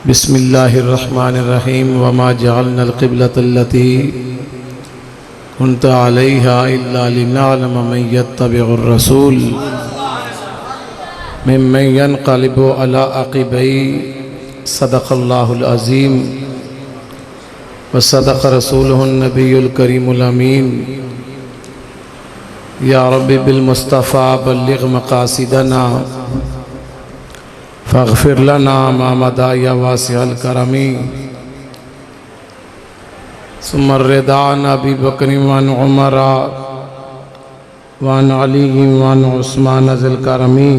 बिस्मिल्लाहिर्रहमानिर्रहीम वमा जअलनल क़िबलतल्लती कुन्त अलैहा इल्ला लिनअलम मन यत्तबिउर रसूल मिम्मन यनक़लिबु अला अक़िबै। सदक़ल्लाहुल अज़ीम व सदक़ रसूलुहुन नबियुल करीमुल अमीन। या रब्बि बिल मुस्तफ़ा बल्लिग़ मक़ासिदना फ़ग़फ़िर लना मा मदा या वासिअल करमी। सुम्मा रिदा अन अबी बकर व अन उमर व अन अली व अन उस्मान ज़िल करमी।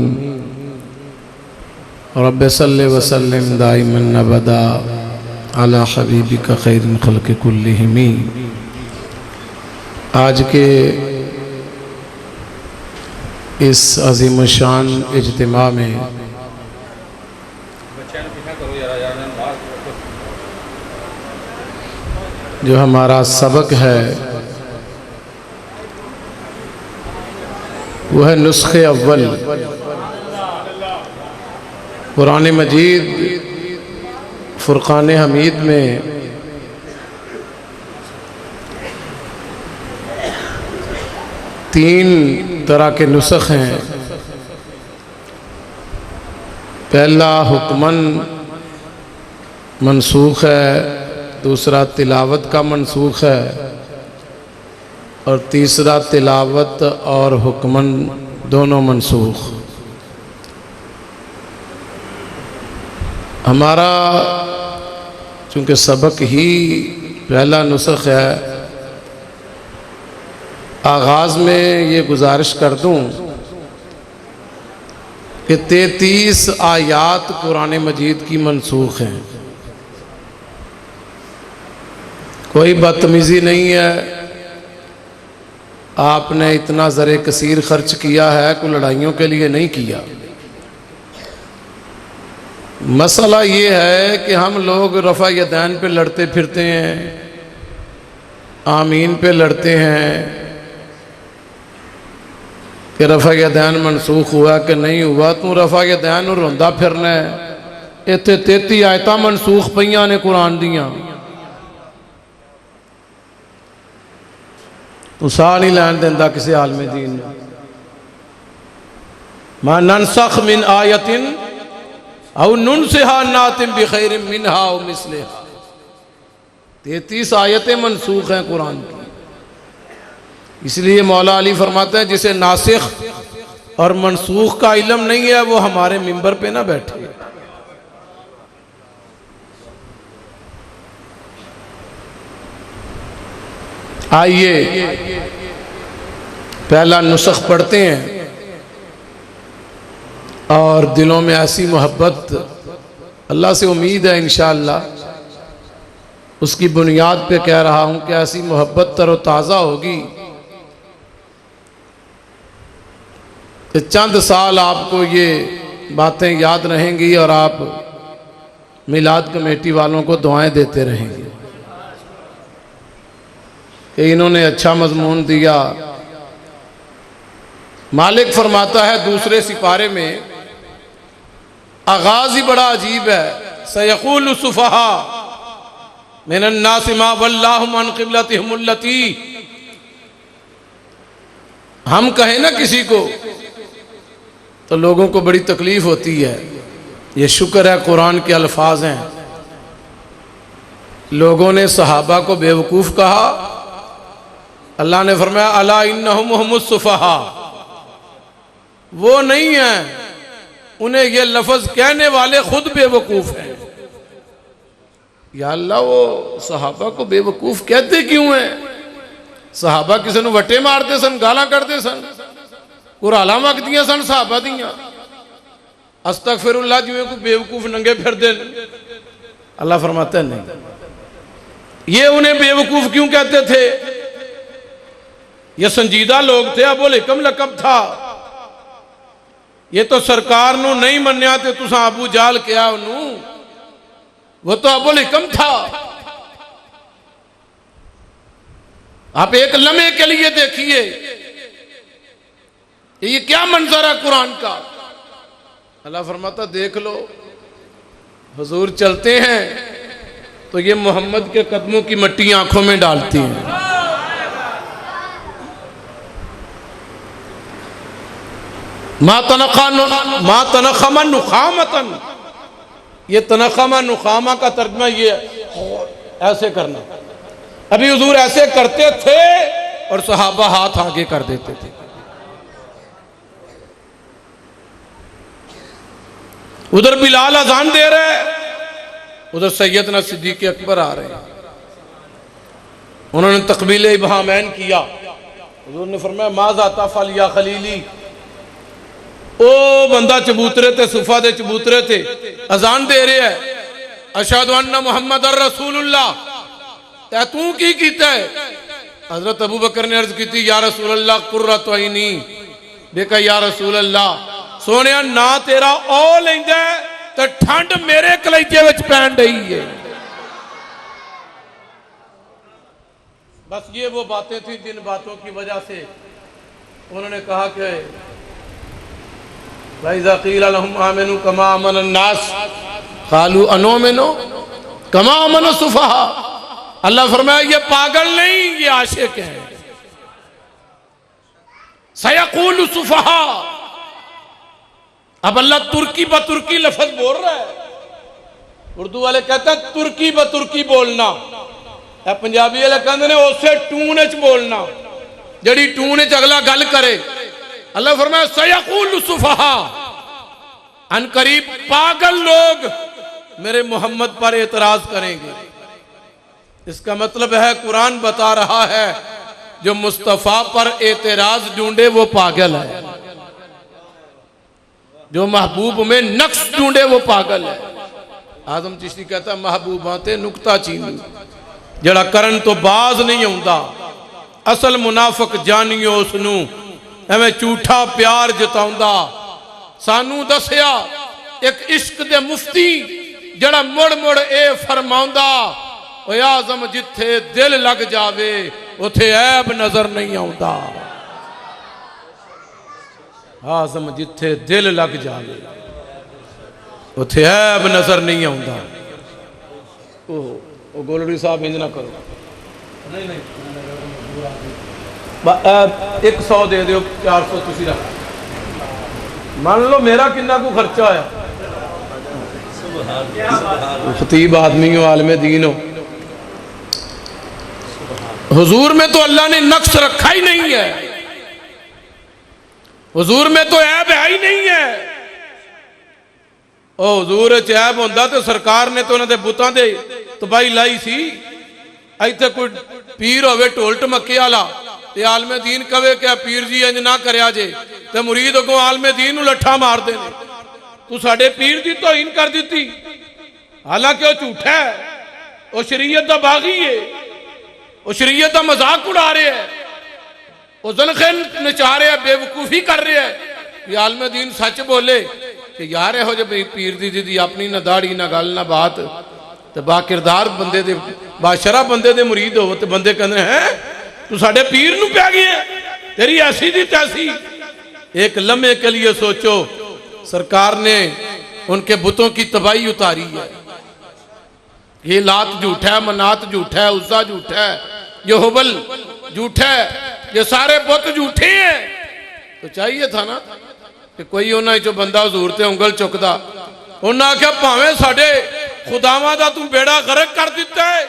रब्बि सल्लि व सल्लिम दाइमन अबदा अला हबीबिका खैरिल ख़ल्क़ि कुल्लिहिम। आज के इस अज़ीमुश्शान इज्तिमा में जो हमारा सबक है वह है नुस्खे अव्वल। कुरान मजीद फुरक़ान हमीद में तीन तरह के नुस्ख हैं। पहला हुक्मन मनसूख है, दूसरा तिलावत का मनसूख है और तीसरा तिलावत और हुक्मन दोनों मनसूख। हमारा चूँकि सबक ही पहला नुस्ख है, आगाज़ में ये गुजारिश कर दूँ कि 33 आयात कुरान मजीद की मनसूख हैं। कोई बदतमीज़ी नहीं है, आपने इतना ज़रे कसीर खर्च किया है, कोई लड़ाइयों के लिए नहीं किया। मसला ये है कि हम लोग रफ़ा यदैन पे लड़ते फिरते हैं, आमीन पे लड़ते हैं कि रफ़ा यदैन मनसूख हुआ कि नहीं हुआ। तू रफ़ा यदैन रोंदा फिरना है। इत्थे 33 आयतां मनसूख पईयां ने कुरान दियां, तू साह नहीं लैन देंदा किसी आलमे दीन ने। मा ननसख मिन आयतिन औ नुनसिहा नातिम बिखैरिम मिनहा औ मिस्लिहा। 33 आयतें मनसूख हैं कुरान की। इसलिए मौला अली फरमाते हैं जिसे नासिख और मनसूख का इल्म नहीं है वो हमारे मिंबर पे ना बैठे। आइए पहला नुस्ख पढ़ते हैं और दिलों में ऐसी मोहब्बत अल्लाह से उम्मीद है इंशाअल्लाह, उसकी बुनियाद पे कह रहा हूं कि ऐसी मोहब्बत तरोताज़ा होगी कि चंद साल आपको ये बातें याद रहेंगी और आप मिलाद कमेटी वालों को दुआएं देते रहेंगे कि इन्होंने अच्छा मजमून दिया। मालिक फरमाता है दूसरे सिपारे में, आगाज ही बड़ा अजीब है। सयक़ूलु सुफ़हा मिनन नासि मा वल्लाहुम अन क़िबलतिहिमुल्लती। हम कहें ना किसी को तो लोगों को बड़ी तकलीफ होती है। ये शुक्र है कुरान के अल्फाज हैं। लोगों ने सहाबा को बेवकूफ़ कहा, अल्लाह ने फरमाया अला इन्नहुम हुमुस सुफ़हा। वो नहीं है, उन्हें ये लफ्ज़ कहने वाले खुद बेवकूफ़ हैं। या अल्लाह वो सहाबा को बेवकूफ़ कहते क्यों हैं? सहाबा किसी को वटे मारते सन, गाला करते सन, कुराला मंगदियां सन सहाबा दियां। अस्तगफिरुल्लाह जिवें कोई बेवकूफ़ नंगे फिरदे। अल्लाह फरमाता है नहीं, ये उन्हें बेवकूफ़ क्यों कहते थे? ये संजीदा लोग थे। अबुल हिकम लकब था। ये तो सरकार नू नहीं मन्या ते तुसां अबू जाल क्या उन्हों, वो तो अबुल हिकम था। आप एक लम्हे के लिए देखिए ये क्या मंजर है कुरान का। अल्लाह फरमाता देख लो हुजूर चलते हैं तो ये मोहम्मद के कदमों की मट्टी आंखों में डालती हैं। मा तनखमा नुखामतन, ये तनखमा नुखामा का तर्जमा ये ऐसे करना। अभी हुजूर ऐसे करते थे और सहाबा हाथ आगे कर देते थे। उधर बिलाल अजान दे रहे, उधर सैयदना सिद्दीक अकबर आ रहे हैं। उन्होंने तकबील इब्हामैन किया। हुजूर ने फरमाया माज़ा तफ़अल या खलीली, ओ बंदा चबूतरे थे, सुफा दे चबूतरे थे, अजान दे रहे है अशहदु अन्ना मुहम्मदर रसूलुल्लाह, ते तू की कीता है? हजरत अबू बकर ने अर्ज की थी या रसूल अल्लाह कुर्रतु ऐनी, देखा या रसूल अल्लाह सोने ना तेरा ओ लेंदा तो ठंड मेरे कलेजे विच पैन रही है। बस ये वो बातें थी जिन बातों की वजह से उन्होंने कहा कि वइज़ा क़ील लहुम आमिनू कमा आमन अन्नास क़ालू अनुमिनु कमा आमन सुफ़हा। अल्लाह फरमाया ये पागल नहीं, ये आशिक है। सयक़ूलु सुफ़हा, अब अल्लाह तुर्की ब तुर्की लफ्ज बोल रहा है। उर्दू वाले कहते हैं तुर्की ब तुर्की बोलना, पंजाबी वाले कहते हैं उसे टून च बोलना, जड़ी टून च अगला गल करे। अल्लाह फरमाया सयक़ूलु सुफ़हा, अनकरीब पागल लोग मेरे मोहम्मद पर एतराज करेंगे। इसका मतलब है कुरान बता रहा है जो मुस्तफ़ा पर एतराज ढूंढे वो पागल है, जो महबूब में नक्श ढूंढे वो पागल है। आजम चिश्ती कहता महबूबा ते नुकता चीनी, जड़ा करन तो बाज नहीं आउंदा। असल मुनाफिक जानियो उसनू एवें झूठा प्यार जताउंदा। सानू दसिया एक इश्क दे मुफ्ती जड़ा मुड़ मुड़ ए फरमाउंदा, ओ आजम जिथे दिल लग जावे उथे ऐब नजर नहीं आउंदा। आजम जिथे दिल लग जावे उथे ऐब नजर नहीं आउंदा। ओ गोलड़ी साहब इंज ना करो, नहीं नहीं 100 दे दो, 400 तुसी रख। मान लो मेरा किन्ना को खर्चा आया, खतीब आदमी हो, आलमे दीन हो। हुजूर में तो अल्लाह ने नक्श रखा ही नहीं है, हुजूर में तो ऐब है ही नहीं है। ओ हुजूर च ऐब होंदा तो सरकार ने तो उन्होंने बुतां दे तबाही लाई सी। इत्थे कोई पीर होवे ढोल ढमके वाला ते आलमे दीन कवे क्या पीर जी इंज ना करया जे, ते मुरीद अगों आलमे दीन नूं लट्ठा मारदे ने। तू साडे पीर दी तौहीन कर दित्ती, हालांकि वह झूठा है, वह शरीयत दा बागी है, वह शरीयत दा मजाक उड़ा रहे है, वह ज़नखे नचा रहे है, बेवकूफी कर रहे है कि आलमे दीन सच बोले कि यार यहो जे पीर दी अपनी ना दाढ़ी ना गल ना बात, तो बाकिरदार बंदे दे बाशरा बंदे दे मुरीद हो तो बंदे कहते हैं तू साडे पीर नूं पै गया, तेरी ऐसी दी तैसी। एक लम्हे के लिए सोचो, सरकार ने उनके बुतों की तबाही उतारी है। ये लात झूठा है, मनात झूठा है, उज़्ज़ा झूठा है, ये हुबल झूठा है, ये सारे बुत झूठे हैं। तो चाहिए था ना कि कोई उन्होंने जो बंदा हुजूर ते उंगल चुकदा, उन्हें आख्या भावें साडे खुदावां दा तू बेड़ा गर्क कर दिता है,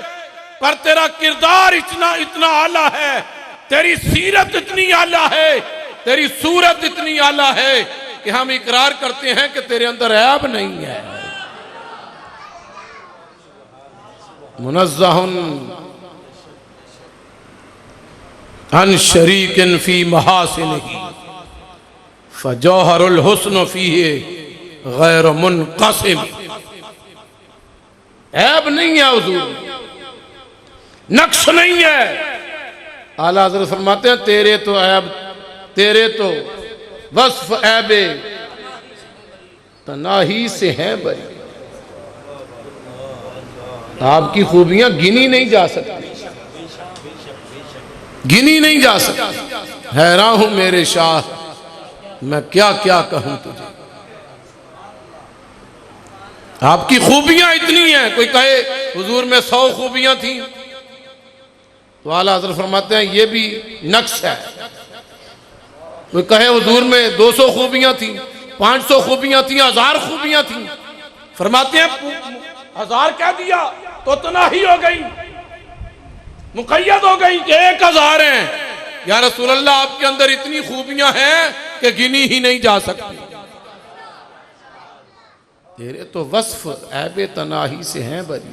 पर तेरा किरदार इतना आला है, तेरी सीरत इतनी आला है, तेरी सूरत इतनी आला है कि हम इकरार करते हैं कि तेरे अंदर ऐब नहीं है। मुनज़्ज़हुन अन शरीकिन फी महासिनिही फजौहरुल हुस्न फीहि गैर मुनक़सिम। ऐब नहीं है हुजूर, नक्श नहीं है। आला हज़रत फरमाते हैं तेरे तो ऐब, तेरे तो वस्फ ऐबे तनाही से हैं बरी। आपकी खूबियां गिनी नहीं जा सकती, गिनी नहीं जा सकती। हैरान हूं मेरे शाह, मैं क्या क्या कहूं तुझे। आपकी खूबियां इतनी हैं, कोई कहे हुजूर में 100 खूबियां थी तो आला हज़रत फरमाते हैं ये भी नक्स है। कोई कहे हुजूर में 200 खूबियां थी, 500 खूबियां थी, 1000 खूबियां थी, फरमाते हैं 1000 कह दिया तो तनाही हो गई, मुक़य्यद हो गई कि 1000 हैं। या रसूल अल्लाह आपके अंदर इतनी खूबियां हैं कि गिनी ही नहीं जा सकती। तेरे तो वस्फ ऐबे तनाही से हैं बरी,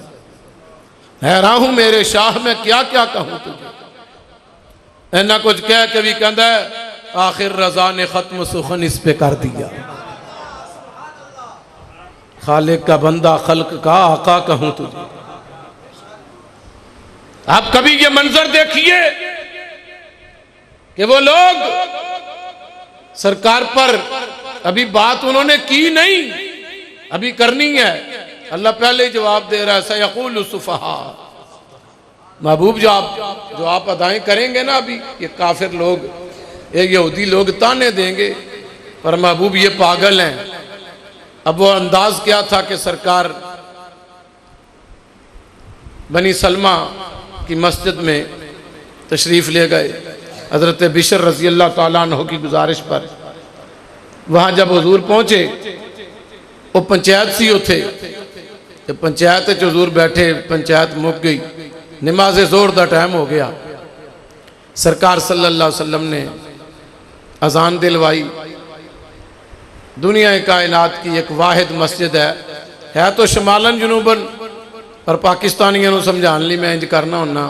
हैरान हूं मेरे शाह में क्या क्या कहूं तुझे। इन्ना कुछ कह के भी कहता है आखिर रजा ने खत्म सुखन इस पे कर दिया। खालिक का बंदा खल्क का आका कहूं तुझे। आप कभी ये मंजर देखिए कि वो लोग सरकार पर अभी बात उन्होंने की नहीं, अभी करनी है। अल्लाह पहले ही जवाब दे रहा है सयक़ूलु सुफ़हा। महबूब जो आप अदाएं करेंगे ना, अभी ये काफिर लोग, ये यहूदी लोग ताने देंगे पर महबूब ये पागल हैं। अब वो अंदाज क्या था कि सरकार बनी सलमा की मस्जिद में तशरीफ़ ले गए हज़रत बिशर रज़ी अल्लाह ताला अन्हु की गुजारिश पर। वहाँ जब हुजूर पहुँचे वो पंचायत सी उथे, जब पंचायत हुजूर बैठे, पंचायत मुक गई, नमाज ज़ोहर का टाइम हो गया। सरकार सल्लल्लाहु अलैहि वसल्लम ने अजान दिलवाई। दुनिया कायनात की एक वाहिद मस्जिद है तो शमालन जनूबन, पर पाकिस्तानियों को समझाने लिए मैं इंज करना होना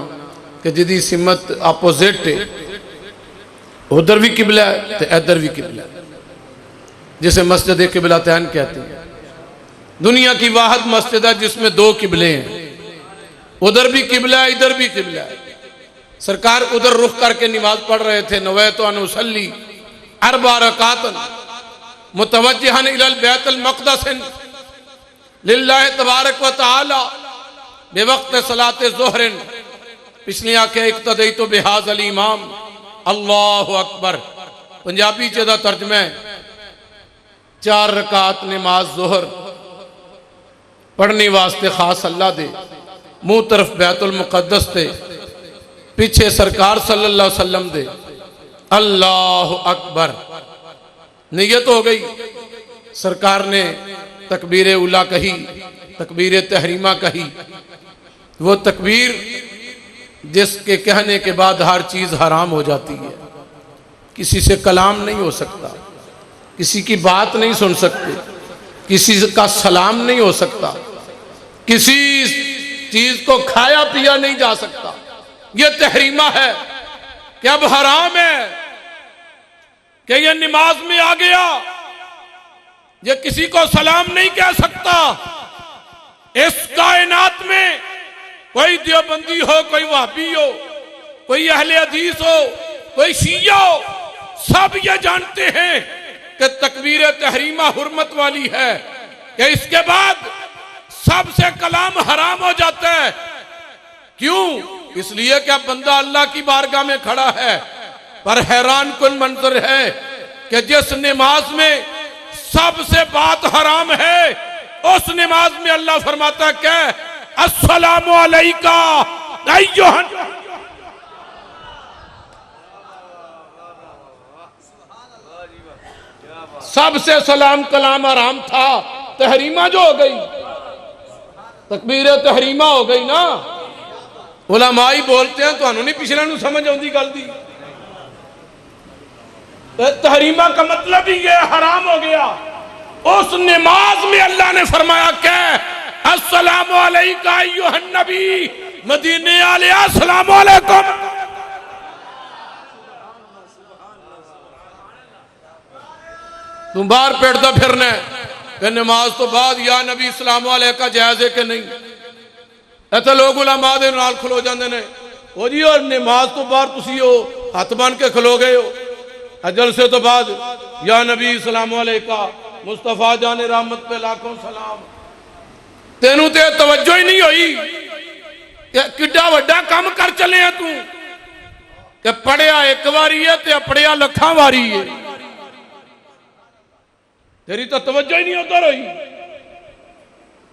कि जिदी सिमत अपोजिट उधर भी किबला है तो इधर भी किबला है, जिसे मस्जिद किबलातैन कहते हैं। दुनिया की वाहिद मस्जिद है जिसमें 2 किबले हैं, उधर भी किबला है इधर भी किबला है। सरकार उधर रुख करके नमाज पढ़ रहे थे। नवैतु अन उसल्ली अरबा रकातन मुतवज्जिहन इलल बैतुल मक़दस लिल्लाहि तबारक व तआला बेवक्त सलाते ज़ोहरिन। पिछली आके इक़्तदैतु बिहाज़ल इमाम अल्लाहु अकबर। पंजाबी च दा तर्जमा है 4 रकात नमाज ज़ोहर पढ़ने वास्ते खास अल्लाह दे मुंह तरफ बैतुल मुक़द्दस थे, पीछे सरकार सल्लल्लाहु अलैहि वसल्लम दे अल्लाहु अकबर। नियत हो गई। सरकार ने तकबीर उला कही, तकबीर तहरीमा कही, वो तकबीर जिसके कहने के बाद हर चीज़ हराम हो जाती है। किसी से कलाम नहीं हो सकता, किसी की बात नहीं सुन सकते, किसी का सलाम नहीं हो सकता, किसी चीज को खाया पिया नहीं जा सकता। यह तहरीमा है कि अब हराम है कि यह नमाज में आ गया, यह किसी को सलाम नहीं कह सकता। इस कायनात में कोई देवबंदी हो, कोई वहाबी हो, कोई अहले हदीस हो, कोई शिया हो, सब ये जानते हैं कि तकबीर तहरीमा हुर्मत वाली है, कि इसके बाद सबसे कलाम हराम हो जाता है। क्यों? इसलिए कि अब बंदा अल्लाह की बारगाह में खड़ा है। पर हैरान कुन मंजर है कि जिस नमाज में सबसे बात हराम है, उस नमाज में अल्लाह फरमाता क्या? अस्सलामु अलैका अय्युहन। सबसे सलाम कलाम हराम था, तहरीमा जो हो गई, तकबीर तहरीमा हो गई ना। उलमाई बोलते हैं तो नहीं पिछले नूं समझ आउंदी गल दी। तहरीमा का मतलब ही ये हराम हो गया। उस नमाज में अल्लाह ने फरमाया क्या? अस्सलामु अलैका अय्युहन नबी, मदीने वाले अस्सलामु अलैकुम। तुम बाहर पेटता फिरना कि नमाज तो बाद या नबी अस्सलामु अलैका जायज़ है कि नहीं? इतने लोग उलमा दे नाल खलो जाते हैं, ओ जी और नमाज तो बाहर तुसी हो हथ बन के खलो गए हो, जलसे तो बाद या नबी अस्सलामु अलैका मुस्तफा जाने रहमत पे लाखों सलाम। तेनू ते तवज्जो ही नहीं हुई किड्डा वड्डा काम कर चले हैं तू कि पढ़िया एक बारी है ते अपड़िया लखा वारी है। तेरी तो तवज्जो ही नहीं उधर हुई।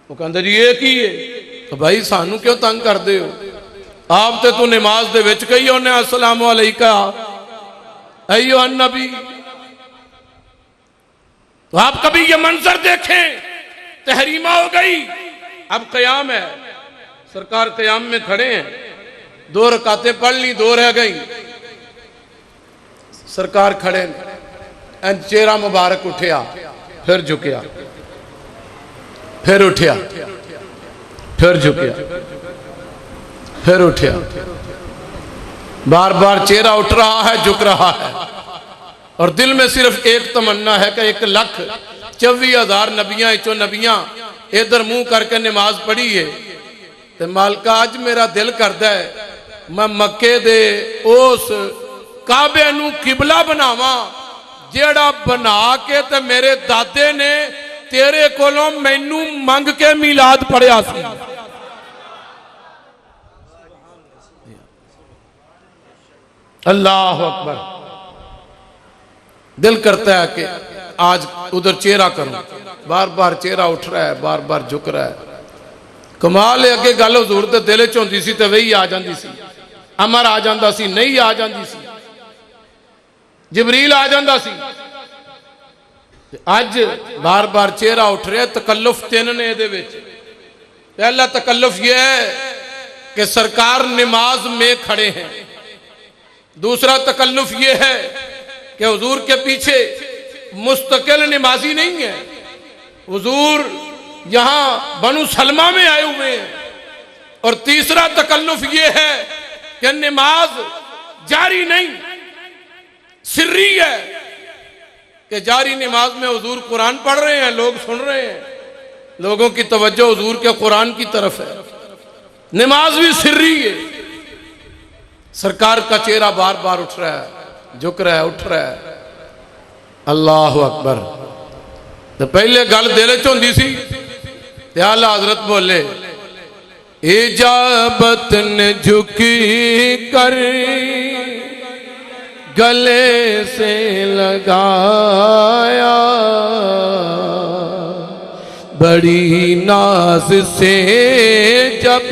वो कहंदे जी ये की है? तो भाई सानू क्यों तंग करते हो? आप तो तू नमाज दे विच कही उन्हें अस्सलाम अलैका अय्युहा नबी। तो आप कभी ये मंजर देखें, तहरीमा हो गई, अब कयाम है, सरकार कयाम में खड़े हैं, 2 रकातें पढ़ ली, 2 रह गई, सरकार खड़े, चेहरा मुबारक उठिया, फिर झुकिया, फिर उठिया, फिर झुकिया, फिर उठिया, बार बार चेहरा उठ रहा है, झुक रहा है, और दिल में सिर्फ एक तमन्ना है कि 1,24,000 नबियां चो नबियां इधर मुंह करके नमाज पढ़ी है, तो मालका अज मेरा दिल करता है मैं मक्के दे उस काबे नू किबला बनावा जेड़ा बना के ते मेरे दादे ने तेरे कोलों मैनू मंग के मिलाद पढ़िया सी। अल्लाह अकबर। दिल करता है कि आज उधर चेहरा करूं, बार बार चेहरा उठ रहा है, बार बार झुक रहा है। कमाल है, अगे गल हजूर दे दिल च होंदी सी ते वही आ जांदी सी, अमर आ जांदा सी, नहीं आ जांदी सी, जिबरील आ जांदा सी। अज बार बार चेहरा उठ रहा है। तकल्लुफ 3 ने इहदे विच। पहला तकल्लुफ यह है कि सरकार नमाज में खड़े हैं। दूसरा तकल्लुफ यह है कि हुजूर के पीछे मुस्तकिल नमाजी नहीं है, हुजूर यहां बनु सलमा में आए हुए हैं। और तीसरा तकल्लुफ यह है कि नमाज जारी नहीं, सिर्री है, कि जारी नमाज में हुजूर कुरान पढ़ रहे हैं, लोग सुन रहे हैं, लोगों की तवज्जो हुजूर के कुरान की तरफ है। नमाज भी सिर्री है। सरकार का चेहरा बार बार उठ रहा है, झुक रहा है, उठ रहा है। अल्लाह अकबर। तो पहले गल दिल च होंदी सी ते आला हजरत बोले इजाबत ने झुकी कर गले से लगाया, बड़ी नाज से जब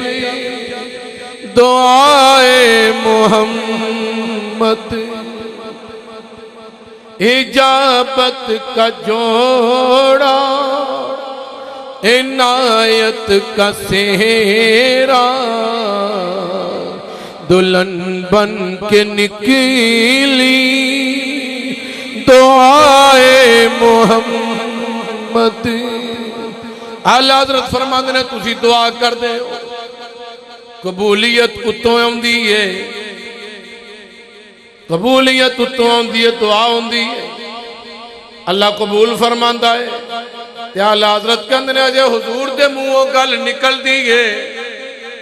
दुआए मोहम्मद, इजाबत का जोड़ा इनायत का सेहरा, दुल्हन बन के निकली दुआए मोहम्मद। आला हज़रत फरमाते ने तुसी दुआ कर दे, कबूलियत उत्तों आउंदी है, कबूलियत उत्तों आउंदी है, दुआ आउंदी है, अल्लाह कबूल फरमांदा है। ते आला हज़रत कहंदे ने अजे हुजूर दे मुंहों गल निकलदी है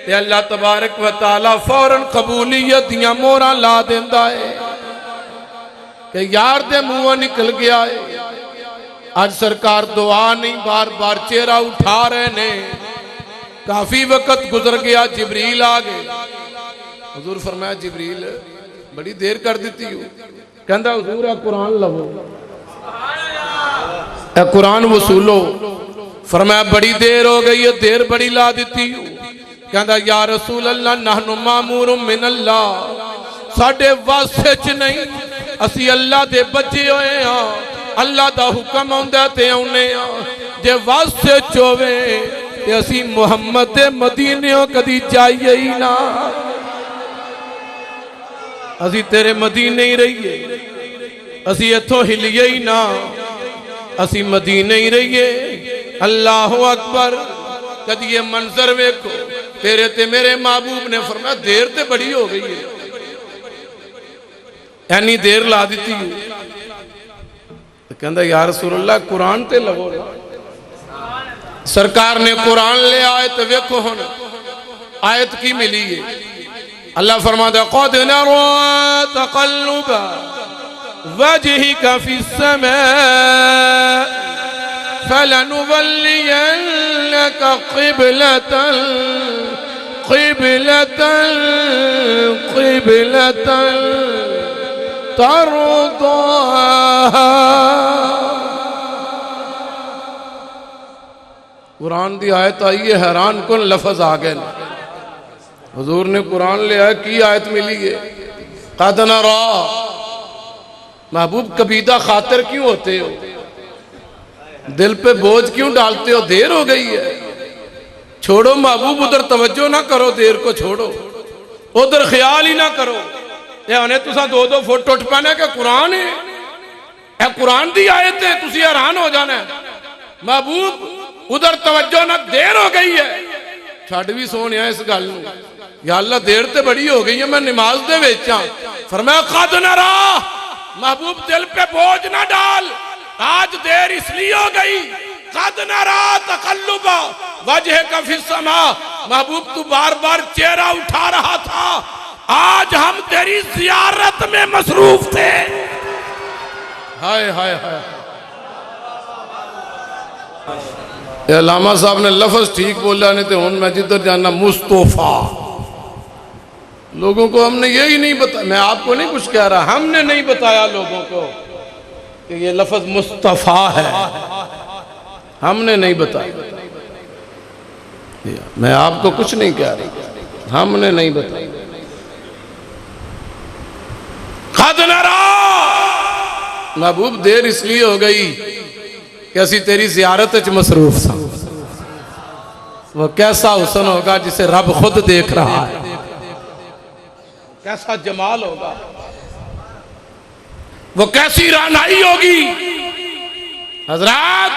ते अल्लाह तबारक व तआला फौरन कबूलियत दियां मोहरां ला देंदा है कि यार दे मुंहों निकल गया है। आज सरकार दुआ नहीं, बार बार चेहरा उठा रहे ने। काफी वक्त गुजर गया, जिब्रील आ गए। हुजूर फरमाया जिब्रील बड़ी देर कर दी हो। कहंदा हुजूर आ कुरान लवो, ए कुरान वसूलो। फरमाया बड़ी देर हो गई है, देर बड़ी ला दी हो। कहंदा या रसूल अल्लाह नहनु मामूरुम मिन अल्लाह, साडे वास्ते च नहीं, असी अल्लाह दे बच्चे होए हां। अल्लाह दा हुक्म आउंदा ते आउने आ, जे वास्ते च होवे ते असी मुहम्मद दे मदीने कदी जाइए ही ना। असी तेरे मदीने ही रहिए, असी इथों हिलिए ही ना, असी मदीने ही रहिए। अल्लाह अकबर। कदी ये मंजर वेखो, तेरे ते मेरे महबूब ने फरमाया देर ते बड़ी हो गई है, ऐनी देर ला दी। तो कहंदा या रसूल अल्लाह कुरान ते लवो। सरकार ने कुरान ले आए तो वेखो हुण आयत की मिली है। अल्लाह फरमाता क़द नरा तक़ल्लुब वजहिका फ़िस्समा फलनुवल्लियन्नका क़िब्लतन तर्ज़ाहा। कुरान की आयत आई है, हैरान कौन लफज आ गए। हुजूर ने कुरान ले आया की आयत मिली है, कद नरा। महबूब कबीदा खातिर क्यों होते हो, दिल पे बोझ क्यों डालते हो, देर हो गई है, छोड़ो महबूब, उधर तवज्जो ना करो, देर को छोड़ो, उधर ख्याल ही ना करो। ये तुसा दो दो फुट उठ पैना कि कुरान है, यह कुरान की आयत है, तुसी हैरान हो जाना है। महबूब उधर तवज्जो ना, देर हो गई है। छड़ भी सोने इस गल नूं, या अल्लाह देर ते बड़ी हो गई है, मैं नमाज दे विच हां। फरमाया कद नरा, महबूब दिल पे बोझ ना डाल, आज देर इसलिए हो गई। कद नरा तकल्लुबा वजह का फिस समा, महबूब तू बार बार चेहरा उठा रहा था, आज हम तेरी जियारत में मसरूफ थे। हाय हाय हाय। अल्लामा साहब ने लफ्ज ठीक बोला, नहीं तो हूं मैं जिधर जाना मुस्तफा। लोगों को हमने यही नहीं बताया, मैं आपको नहीं कुछ कह रहा, हमने नहीं बताया लोगों को कि ये लफ्ज मुस्तफा है, हमने नहीं बताया। मैं आपको कुछ नहीं कह रही, हमने नहीं बताया। कद नरा, महबूब देर इसलिए हो गई कि असी तेरी जियारत च मसरूफ सा। वो कैसा हुस्न होगा जिसे रब खुद देख रहा है, कैसा जमाल होगा, वो कैसी रानाई होगी। हजरात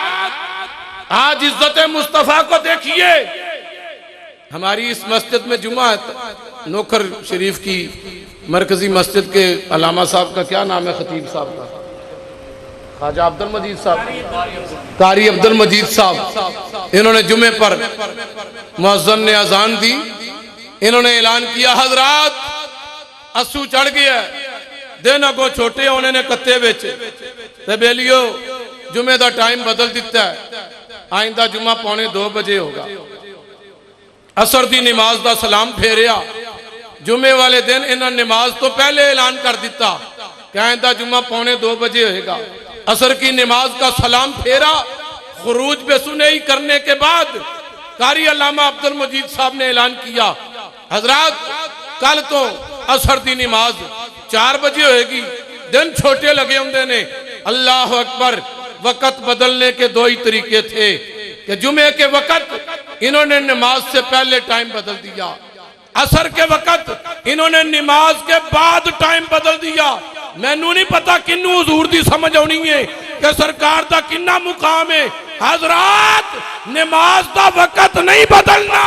आज इज्जत मुस्तफा को देखिए। हमारी इस मस्जिद में जुमा है, नोखर शरीफ की मरकजी मस्जिद के अलामा साहब का क्या नाम है, खतीब साहब का, ख्वाजा अब्दुल मजीद साहब, कारी अब्दुल मजीद साहब। इन्होंने जुमे पर मुअज्जिन ने अजान दी, इन्होंने ऐलान किया हजरात असू चढ़ गया, दिन अगो छोटे होने ने कत्ते बेच बेलियो जुमे का टाइम बदल दिता है, आइंदा जुमा 1:45 बजे होगा। असर की नमाज का सलाम फेरिया, जुमे वाले दिन इन्होंने नमाज तो पहले ऐलान कर दिता कि आइंदा जुमा 1:45 बजे होगा। असर की नमाज का सलाम फेरा, खुरूज बेसुनई करने के बाद कारी अल्लामा अब्दुल मजीद साहब ने ऐलान किया हजरात कल तो असर की नमाज 4 बजे होगी। दिन छोटे लगे होंगे ने, अल्लाह अकबर। वक़्त बदलने के 2 ही तरीके थे कि जुमे के वक़्त इन्होंने नमाज से पहले टाइम बदल दिया, असर के वक़्त इन्होंने नमाज के बाद टाइम बदल दिया। मैनू नहीं पता किन्नू हुजूर दी समझ आनी है कि सरकार का किन्ना मुकाम है। हजरात नमाज का वक़्त नहीं बदलना,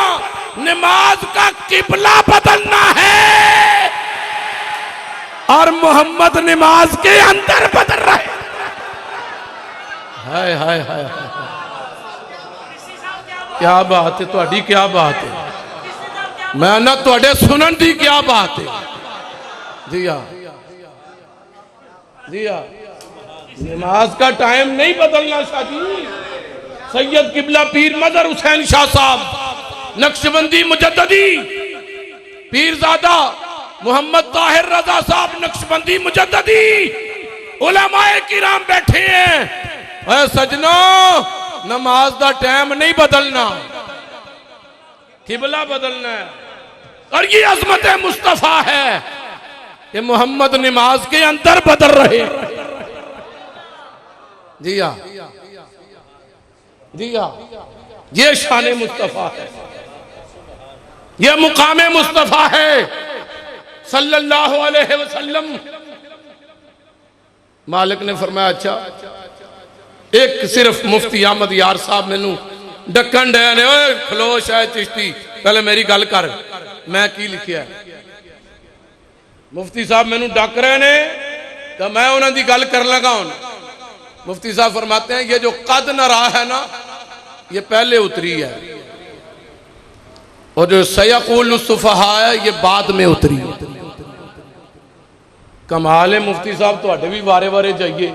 नमाज का किबला बदलना है, और मोहम्मद नमाज के अंदर बदल रहे। हाय हाय हाय, क्या बात है तुहाडी, क्या बात है, मैं ना तुहाडे सुनन दी क्या बात है। दिया दिया नमाज का टाइम नहीं बदलना शादी। सैयद किबला पीर मदर हुसैन शाह साहब नक्शबंदी मुजद्ददी, पीरजादा मोहम्मद ताहिर रजा साहब नक्शबंदी मुजद्ददी, उलमाए किराम बैठे हैं। ऐ सजनों, नमाज का टाइम नहीं बदलना, किबला बदलना है। और ये अजमत मुस्तफा है कि मोहम्मद नमाज के अंदर बदल रहे। दिया दिया, ये शान मुस्तफा है, ये मुकाम मुस्तफा है सल्लल्लाहु अलैहि वसल्लम। मालिक ने फरमाया अच्छा, एक सिर्फ मुफ्ती अहमद यार साहब मैनू डकन डे ने, ओए खलो शायद चिश्ती, पहले मेरी गल कर, मैं की लिखिया। मुफ्ती साहब मैनू डक रहे ने तो मैं उन्हों की गल कर लगा हूं। मुफ्ती साहब फरमाते हैं ये जो कद न रहा है ना, ये पहले उतरी है, और जो सयक़ुल सुफ़हा है ये बाद में उतरी है। कमाल है मुफ्ती साहब, तुहाडे भी वारे वारे जाइए,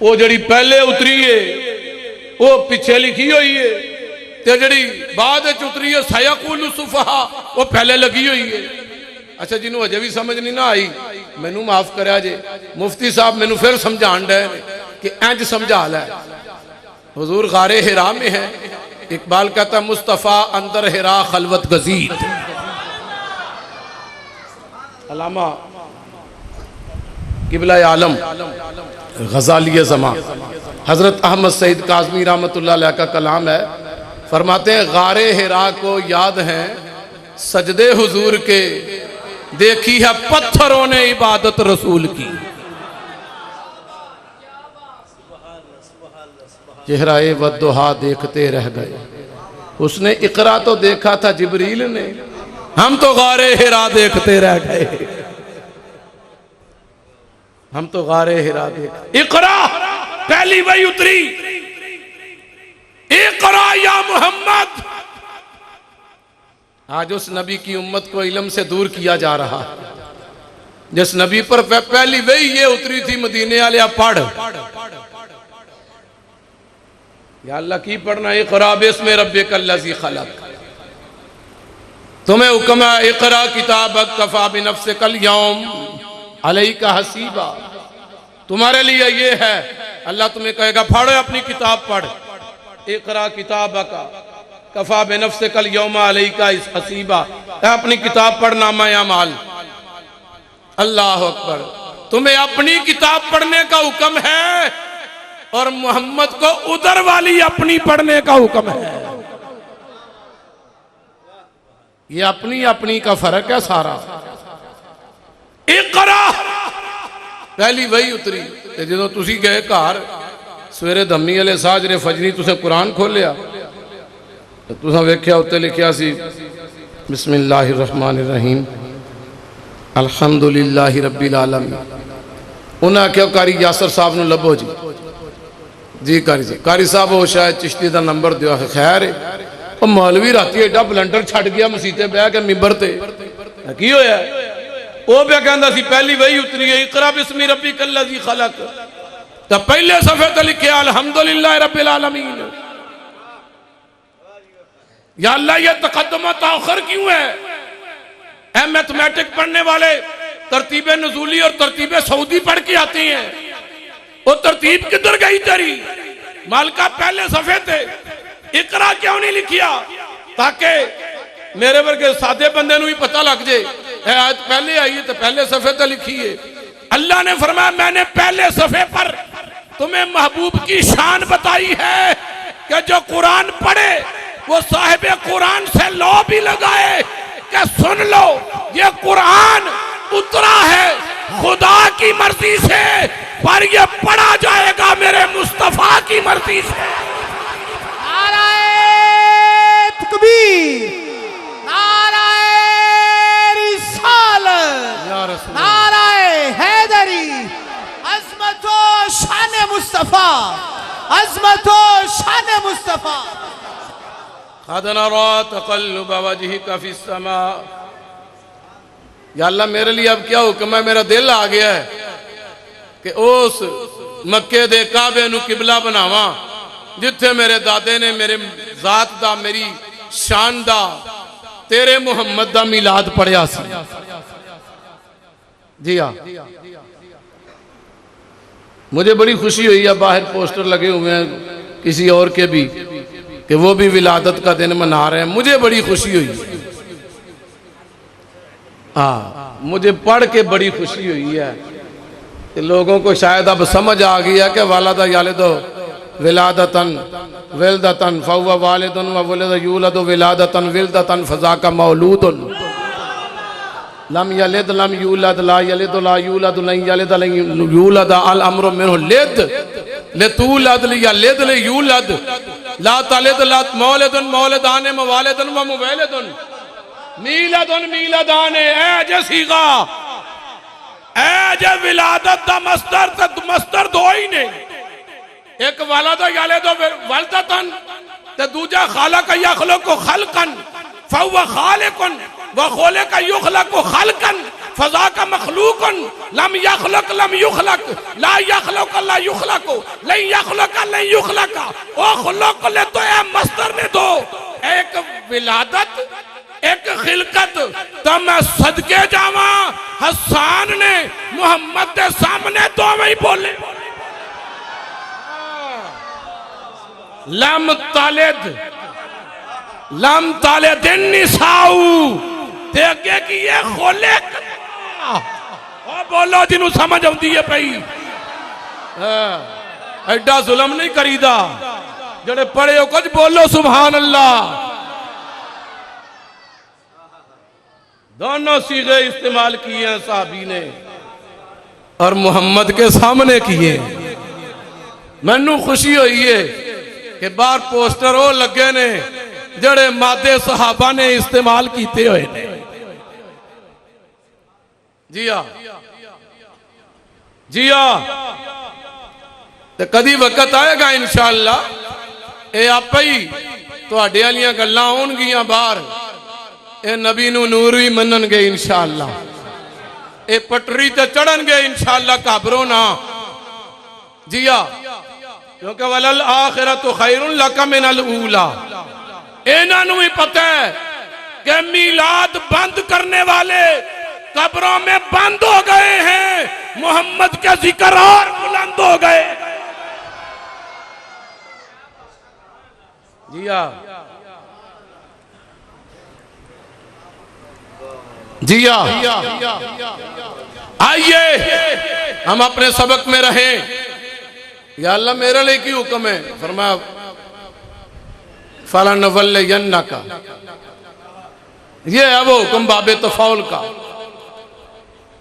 वो जड़ी पहले उतरी है वो पिछे लिखी हुई है, ते जड़ी बाद उतरी है सयक़ुल सुफ़हा वो पहले लगी हुई है। अच्छा, जिन्हों अजे भी समझ नहीं ना आई मैनू माफ करा जे, मुफ्ती साहब मैनू फिर समझाण डे कि इंज समझा लै। हुजूर गारे हिरा में है, इकबाल कहता मुस्तफ़ा अंदर हिरा खलवत गजीद। अल्लामा किबला आलम गजाली ज़मा हज़रत अहमद सईद काज़मी रहमतुल्लाह अलैह का कलाम है। फरमाते हैं गारे हिरा को याद हैं सजदे हुजूर के, देखी है पत्थरों ने इबादत रसूल की। चेहराए वद्दुहा देखते रह गए, उसने इकरा तो देखा था जिब्रील ने, हम तो गारे हिरा देखते रह गए। हम तो गारे हिरा देख। इकरा पहली वही उतरी, इकरा या मोहम्मद। आज उस नबी की उम्मत को इल्म से दूर किया जा रहा है। जिस नबी पर पहली वही ये उतरी थी, मदीने वाले पढ़, या अल्लाह की पढ़ना, इक़रा बिस्मि रब्बिकल्लज़ी खलक़। तुम्हें हुक्म है इक़रा किताबक कफ़ा बिनफ़्सिकल यौम अलैका हसीबा। तुम्हारे लिए ये है, अल्लाह तुम्हें कहेगा पढ़ो अपनी किताब पढ़। इक़रा किताबक कफ़ा बिनफ़्सिकल यौम अलैका हसीबा, अपनी किताब पढ़, नामा अमाल। अल्लाह अकबर। तुम्हें अपनी किताब पढ़ने का हुक्म है और मोहम्मद को उधर वाली अपनी पढ़ने का हुक्म है। ये अपनी अपनी का फर्क है सारा। इक़रा पहली वही उतरी ते जो तुसी गए घर सवेरे धम्मी वाले साजरे फजरी तुसे कुरान खोलिया तो तुसा वेख्या उत्ते लिखिया सी बिस्मिल्लाहिर रहमानिर रहीम अल्हम्दुलिल्लाहि रब्बिल आलमीन। उन्हें आख्या कारी यासर साहब नूं लभो जी। जी कारी साहब वो शायद चिश्ती का नंबर दिया है। खैर वो मौलवी राती एडा बलंडर छड़ गया मसीते बह के मिंबर ते की होया। वो पे कहंदा सी पहली वही उतरी है इक़रा बिस्मि रब्बिकल्लज़ी खलक़। तो पहले सफे ते लिखे अल्हम्दुलिल्लाहि रब्बिल आलमीन। या अल्लाह ये तक़द्दुम व तअख़ुर क्यों है? ए मैथमेटिक पढ़ने वाले तरतीब नुज़ूली और तरतीब सऊदी पढ़ के आते हैं, वो तरतीब किधर गई तेरी? मालका पहले सफे थे इक़रा क्यों नहीं लिखिया ताकि मेरे वर्गे सादे बंदे नूं ही पता लग जाए आज पहले आई है तो पहले सफे ते लिखी है। अल्लाह ने फरमाया मैंने पहले सफे पर तुम्हें महबूब की शान बताई है कि जो कुरान पढ़े वो साहिब कुरान से लो भी लगाए कि सुन लो ये कुरान उतरा है खुदा की मर्जी से, पर ये पढ़ा जाएगा मेरे मुस्तफा की मर्जी से। नाराए तकबीर, नाराए रिसालत, नाराए हैदरी। अज़मतो शान मुस्तफा, अज़मतो शान मुस्तफा। क़द नरा तक़ल्लुब वजहिका फ़िस्समा। या अल्लाह मेरे लिए अब क्या हुक्म है? मेरा दिल आ गया है कि उस मक्के दे काबे नू किबला बनावा जिथे मेरे दादे ने मेरे जात दा मेरी शान दा तेरे मुहम्मद दा मिलाद पढ़िया सी। जी हाँ, मुझे बड़ी खुशी हुई है। बाहर पोस्टर लगे हुए हैं किसी और के भी कि वो भी विलादत का दिन मना रहे हैं। मुझे बड़ी खुशी हुई। हाँ, मुझे पढ़ के बड़ी खुशी हुई है कि लोगों को शायद अब समझ आ गया कि वालदा यालिदो विलादतन विलदतन फहुवा वालिदुन व वलद यूलदु विलादतन विलदतन फज़ाका मौलूदुन लम यलिद लम यूलद ला यलिद ला यूलद लन यलिद लन यूलद अल अम्रु मिनहु लिद लितूलद लियलिद लियूलद ला तलिद ला मौलिदुन मौलिदान मवालिदुन व मुवलिदुन मीलदुन मीलदान। ए जे सीगा ए जे विलादत दा मस्तर दो ही ने, एक वालदा यालिदो वलदतन ते दूजा खालक यखलुकु खल्कन फहुवा खालिकुन व खालिक युखलकु खल्कन फज़ाका मखलूकुन लम यखलक लम युखलक ला यखलक ला युखलक लन यखलक लन युखलक। ओ खलक ले तो ए मस्तर ने दो, एक विलादत एक खिलकत। तो मैं सदके जावा हसन ने मोहम्मद के सामने दो ही बोले लम तलिद लम ताले दिन निसाऊ ते अगे की ये खोले और बोलो जिन्हों समझ आती है पई एडा जुल्म नहीं करीदा जड़े पढ़े हो कुछ बोलो सुभान अल्लाह। दोनों सीगे इस्तेमाल किए हैं साहबी ने और मोहम्मद के सामने किए। मैनू खुशी हुई है कि बाहर पोस्टर वो लगे ने जड़े मादे सहाबा ने इस्तेमाल किए हुए ने। जी हाँ जी हाँ, तो कदी वक्त आएगा इंशाअल्लाह ये आप ही तुहाडे वालियां गल्लां आउणगियां बाहर, ये नबी नू नूर भी मनणगे इंशाअल्लाह, ये पटरी ते चढ़नगे इंशाअल्लाह, घबरो ना। जी हाँ, क्योंकि वलल आखिरतु खैरुन लका मिनल ऊला। इन्हां नू भी पता है कि मीलाद बंद करने वाले कब्रों में बंद हो गए हैं, मोहम्मद के जिक्र और बुलंद हो गए। जी हाँ जी हाँ, आइए हम अपने सबक में रहें। या अल्लाह मेरे लिए क्यों हुक्म है? फरमाया फलनवल्लियन्नका, ये है वो हुक्म बाबे तफाउल का।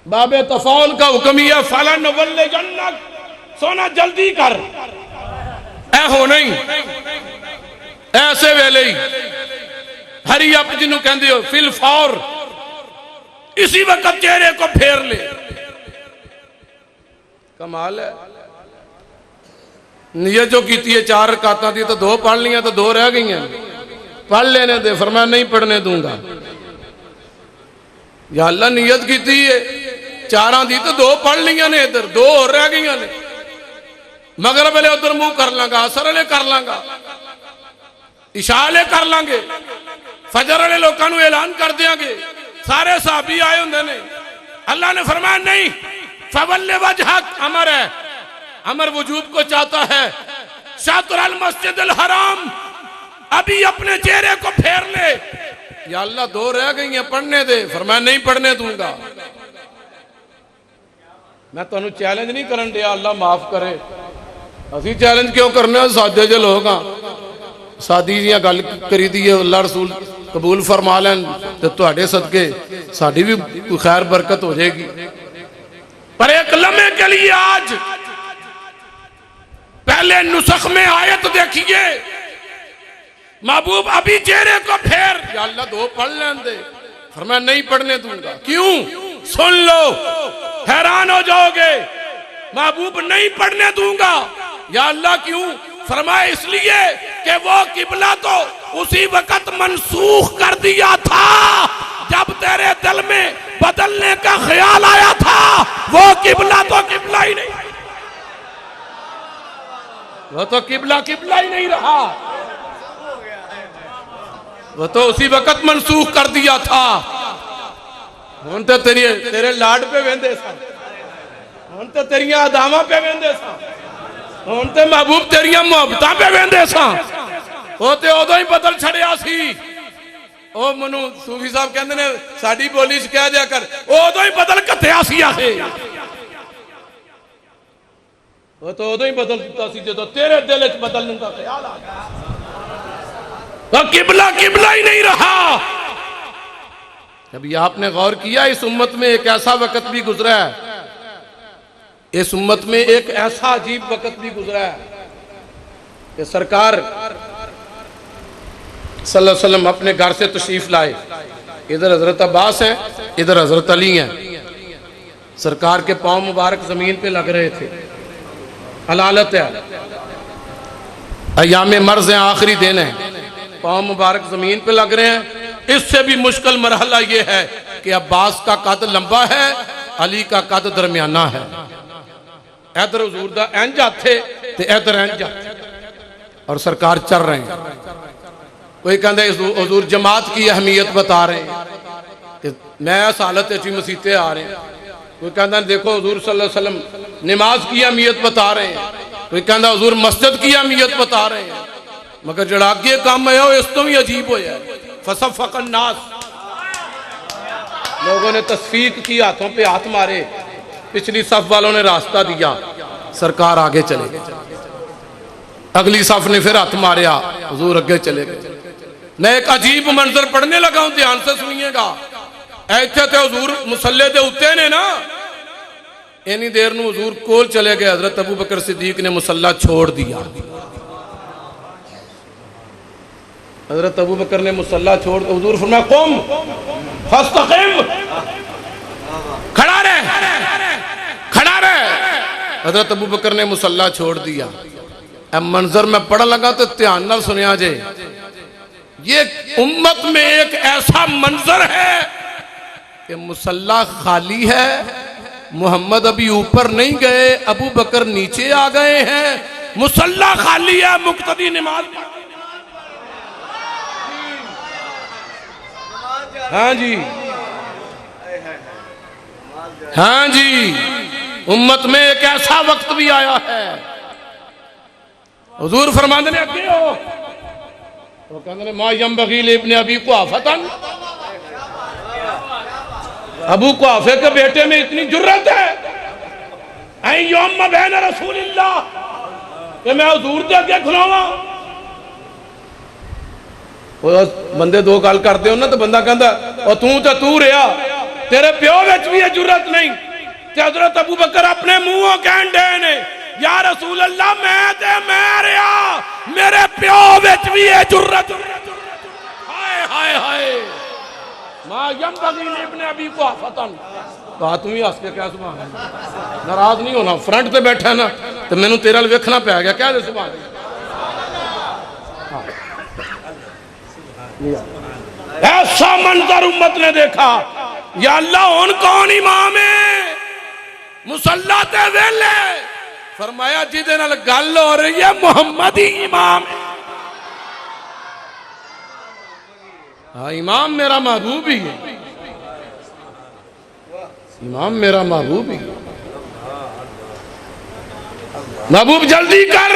बाबे तफाउल का हुक्म ही है फलनवल्लियन्नक, सोना जल्दी कर, ऐ हो नहीं ऐसे वेले ही हरी अप जिन्हों कहते हो फिल फौर, इसी वक्त चेहरे को फेर ले। कमाल है। नियत जो की है 4 रकातां दी तो 2 पढ़ लिया तो 2 रह गई हैं, पढ़ लेने दे। फरमाया नहीं पढ़ने दूंगा। या अल्लाह नियत की है 4 दी तो 2 पढ़ लिया ने, इधर 2 और रह गई ने। मगरब वाले उधर मुंह कर लांगा, असर वाले कर लांगा, इशा वाले कर लांगे, फजर वाले लोगों को ऐलान कर देंगे। सारे साहबी आए होंगे ने। अल्लाह ने फरमाया नहीं, फवल्ले वजहक अमर है, अमर वजूब को चाहता है। शातुल मस्जिद अल हराम, अभी अपने चेहरे को फेर ले। या अल्लाह 2 रह गई हैं, पढ़ने दे। फरमाया नहीं पढ़ने दूंगा। मैं तुहानू चैलेंज नहीं करन दिया, अल्लाह माफ करे। असी चैलेंज क्यों करने? सादे जे लोग हाँ, सादी जी गल करी दी है, अल्लाह रसूल कबूल फरमा लैन तो तुहाडे सदके साडी भी कोई खैर बरकत हो जाएगी। पर एक लम्हे के लिए आज पहले नुस्ख में आयत देखिए, महबूब अभी चेहरे को फेर। या अल्लाह 2 पढ़ लें दे। फरमाया नहीं पढ़ने दूंगा। क्यों? सुन लो, हैरान हो जाओगे। महबूब नहीं पढ़ने दूंगा। या अल्लाह क्यों? फरमाया इसलिए कि वो किबला तो उसी वक्त मनसूख कर दिया था जब तेरे दिल में बदलने का ख्याल आया था। वो किबला तो किबला ही नहीं, वो तो किबला किबला ही नहीं रहा, वो तो उसी वक्त मनसूख कर दिया था। हुण तो तेरे लाड पे वेंदे सन, हुण तो तेरियां अदावां पे वेंदे सन, हुण तो महबूब तेरियां मुहब्बतां पे वेंदे सन। वो तो उदों ही बदल छड़िया सी। ओ मनु सूफी साहब कहते ने साडी बोली च कह दिया कर, उदों ही बदल घत्या सी आखे। वो तो उदों ही बदल दिता सी जो तेरे दिल च बदलने का ख्याल आ गया। तो किबला किबला ही नहीं रहा। अभी आपने गौर किया, इस उम्मत में एक ऐसा वक्त भी गुजरा है, इस उम्मत में एक ऐसा अजीब वक्त भी गुजरा है कि सरकार सल्लल्लाहु अलैहि वसल्लम अपने घर से तशरीफ लाए। इधर हजरत अब्बास है, इधर हजरत अली हैं। सरकार के पांव मुबारक जमीन पे लग रहे थे। हलालत है, अयाम मर्ज है, आखिरी दिन है, पांव मुबारक जमीन पे लग रहे हैं। इससे भी मुश्किल मरहला ये है कि अब्बास का कद लंबा है, अली का कद दरमियाना है। इधर हुजूर दा इंज हथ है ते इधर इंज हथ, और सरकार चल रहे हैं। कोई कहते हुजूर जमात की अहमियत बता रहे हैं कि मैं इस हालत मसीते आ रहे हैं। कोई कहता देखो हुजूर सल्लल्लाहु अलैहि वसल्लम नमाज की अहमियत बता रहे हैं। कोई कहता हुजूर मस्जिद की अहमियत बता रहे हैं। मगर जड़ा अगे काम आया इस तो भी अजीब होया। फसफकन नास, लोगों ने तस्फीक की, हाथों पे हाथ मारे, पिछली सफ वालों ने रास्ता दिया, सरकार आगे चले गए। अगली सफ ने फिर हाथ मारिया, हुजूर अगे चले गए। मैं एक अजीब मंजर पढ़ने लगा हूं, ध्यान से सुनिएगा। ऐथे ते हुजूर मुसल्ले दे उत्ते ने ना, इन्नी देर नूं हुजूर कोल चले गए। हजरत अबू बकर सिद्दीक ने मुसल्ला छोड़ दिया। हजरत अबू बकर ने मुसल्ला छोड़ दिया। हुजूर फरमाया कुम फस्तक़िम, खड़ा रह, खड़ा रह। हजरत अबू बकर ने मुसल्ला छोड़ दिया। अब मंजर में पढ़ लगा तो ध्यान नाल सुनिया जे, ये उम्मत में एक ऐसा मंजर है कि मुसल्ला खाली है, मोहम्मद अभी ऊपर नहीं गए, अबू बकर नीचे आ गए हैं, मुसल्ला खाली है, मुक्तदी नमाज। हाँ जी, हाँ जी, उम्मत में एक ऐसा वक्त भी आया है। हुजूर फरमाते ने अगे हो, वो कहते ने मा यंबगी लिब्न अबी कुहाफतन, अबू कुहाफे के बेटे में इतनी जुर्रत है ऐ यौम बैन रसूलिल्लाह कि मैं हुजूर दे अगे खलोवां। बंदे दो गल करते हो ना तो बंदा कहता और तू रहा, तेरे प्यो विच भी जुर्रत नहीं। हजरत अबू बकर अपने मुंहों कहन डे ने या रसूल अल्लाह मैं रहा, मेरे प्यो विच भी है जुर्रत। हाय हाय हाय, मां यंबगी लिब्न अबी कुहाफतन। कहा तू ही हस के क्या सुभान अल्लाह, नाराज नहीं होना, फ्रंट पे बैठा ना तो मैनू तेरे वाल वेखना पै गया, क्या दे सुभान अल्लाह। ऐसा मंजर उम्मत ने देखा, या अल्लाह हुन कौन इमाम है मुसल्ला ते वेले। फरमाया जिदे नाल गल हो रही है मोहम्मद ही इमाम है। हाँ, इमाम मेरा महबूब ही है, इमाम मेरा महबूब ही है। महबूब जल्दी कर,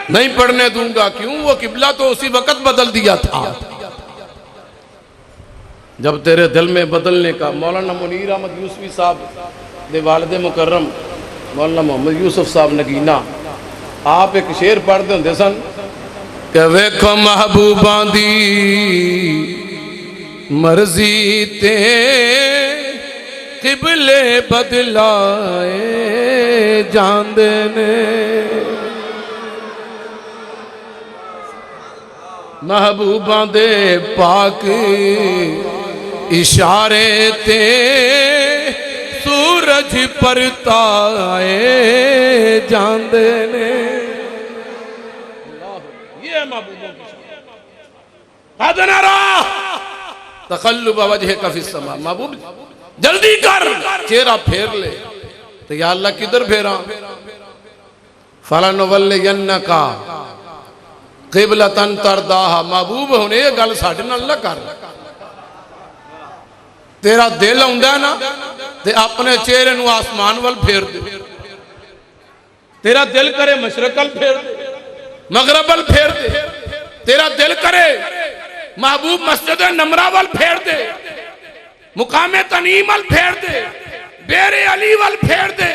नहीं पढ़ने दूंगा। क्यों? वो किबला तो उसी वक्त बदल दिया था जब तेरे दिल में बदलने का। मौलाना मुनीर अहमद यूसुफी साहब दे वालिद मुकर्रम मौलाना मोहम्मद यूसुफ साहब नगीना, आप एक शेर पढ़ते होंगे सन कि वेखो महबूबा दी मर्जी ते किबले बदलाए जांदे ने, महबूबा दे पाक इशारे ते सूरज परताए जांदे ने। ये महबूबों की तक़ल्लुब वजहिका फिस समा। महबूब जल्दी कर, चेहरा फेर ले। तो या अल्लाह किधर फेरा? फलनुवल्लियन्नका क़िबलतन तरदाहा। महबूब हुणे ये गल साडे नाल ना कर। तेरा दिल आउंदा ना ते अपने चेहरे नूं आसमान वल फेर दे। तेरा दिल करे मशरक वल फेर दे, मगरब वल फेर दे। तेरा दिल करे महबूब मस्जिद नमरा वल फेर दे, मुकामे तनीम वल फेर दे, बेरे अली वल फेर दे।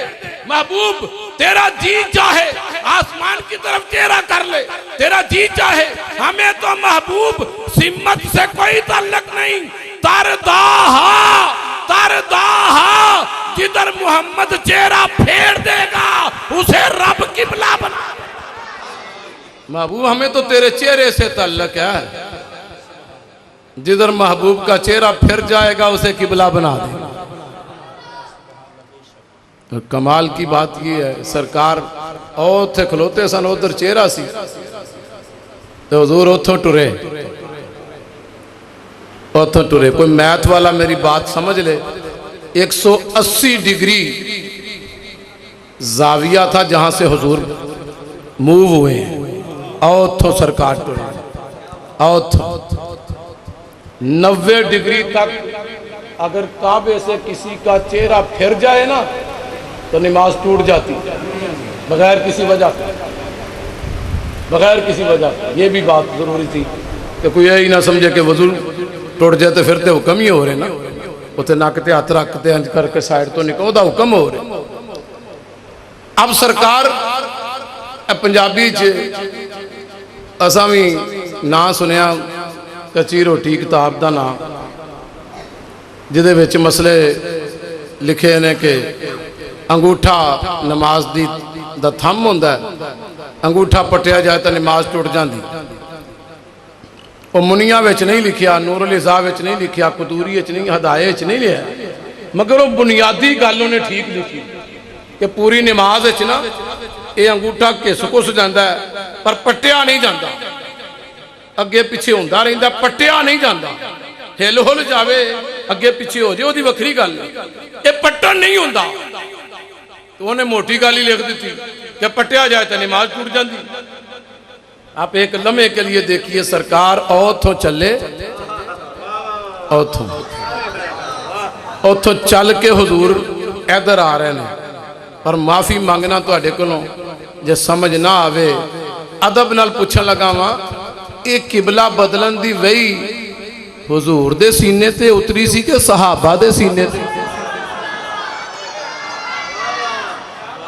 महबूब तेरा जी चाहे आसमान की तरफ चेहरा कर ले, तेरा जी चाहे। हमें तो महबूब सिम्मत से कोई ताल्लुक नहीं। तरदाहा, तरदाहा, जिधर मोहम्मद चेहरा फेर देगा उसे रब किबला बना। महबूब हमें तो तेरे चेहरे से ताल्लुक है, जिधर महबूब का चेहरा फिर जाएगा उसे किबला बना दे। तो कमाल की बात यह है, सरकार ओथे खलोते सन, उधर चेहरा सी तो हुजूर उथों टुरे, उथों टुरे। कोई मैथ वाला मेरी बात समझ ले, 180 डिग्री जाविया था जहां से हुजूर मूव हुए हैं, और उथों सरकार टुरे, और 90 डिग्री तक अगर काबे से किसी का चेहरा फिर जाए ना तो नमाज टूट जाती बगैर किसी वजह से। बगैर किसी वजह। ये भी बात ज़रूरी थी कि कोई यही ना समझे कि वजू टुट जाए तो फिर तो हुक्म ही हो रहे ना, उत्थे नक ते हथ रखते इंज करके साइड तो निकल ओदा हुक्म हो रहे। अब सरकार पंजाबी च असा भी ना सुनिया कच्ची रोटी किताब का नाम, जिदे विच मसले लिखे ने कि अंगूठा नमाज दी दा थंब हुंदा है, अंगूठा पटिया जाए तो नमाज टुट जाती। वो मुनिया विच नहीं लिखिया, नूरुल इज़ा विच नहीं लिखिया, कदूरी विच नहीं, हदाये च नहीं लिया, मगर वो बुनियादी गल उन्हें ठीक लिखी कि पूरी नमाज विच ना ये अंगूठा घिस घुस जाता है पर पटिया नहीं जाता, अगे पिछे होंदा रहिंदा, पटिया नहीं जाता। हिल हुल जावे अगे पिछे हो जाए वही वखरी गल, ये पट्टन नहीं होंदा। तो उन्हें मोटी गल ही लिख दी कि पटिया जाए तो नमाज टूट जाती। आप एक लम्हे के लिए देखिए, सरकार औथों चले, औथों चल के हुजूर इधर आ रहे हैं। पर माफ़ी मंगना तुहाडे कोलों जे समझ ना आवे, अदब नाल पुछन लगा वा, ये किबला बदलन दी वही हुजूर दे सीने ते उतरी सी कि सहाबा दे सीने ते?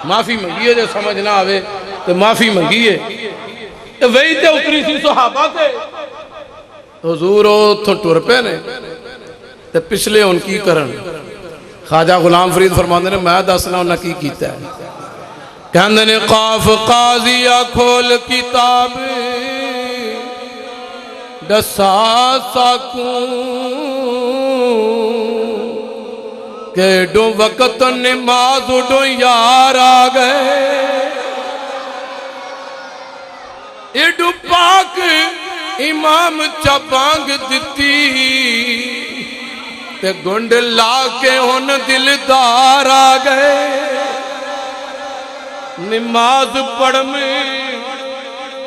माफ़ी मंगिए जे समझ ना आवे तो माफ़ी मंगिए, वही ते उतरी सी सहाबा ते। हुजूर उथों टुर पे ने ते पिछले हुण की करन। ख्वाजा गुलाम फरीद फरमांदे ने, मैं दसना उन्हें की कीता है। कहंदे ने काफ काजिया खोल किताब दसा साकू केडो वक्त नमाज उडो यार आ गए, एडू पाक इमाम चबांग दिती ते गुंड ला के हुन दिलदार आ गए। नमाज पढ़ में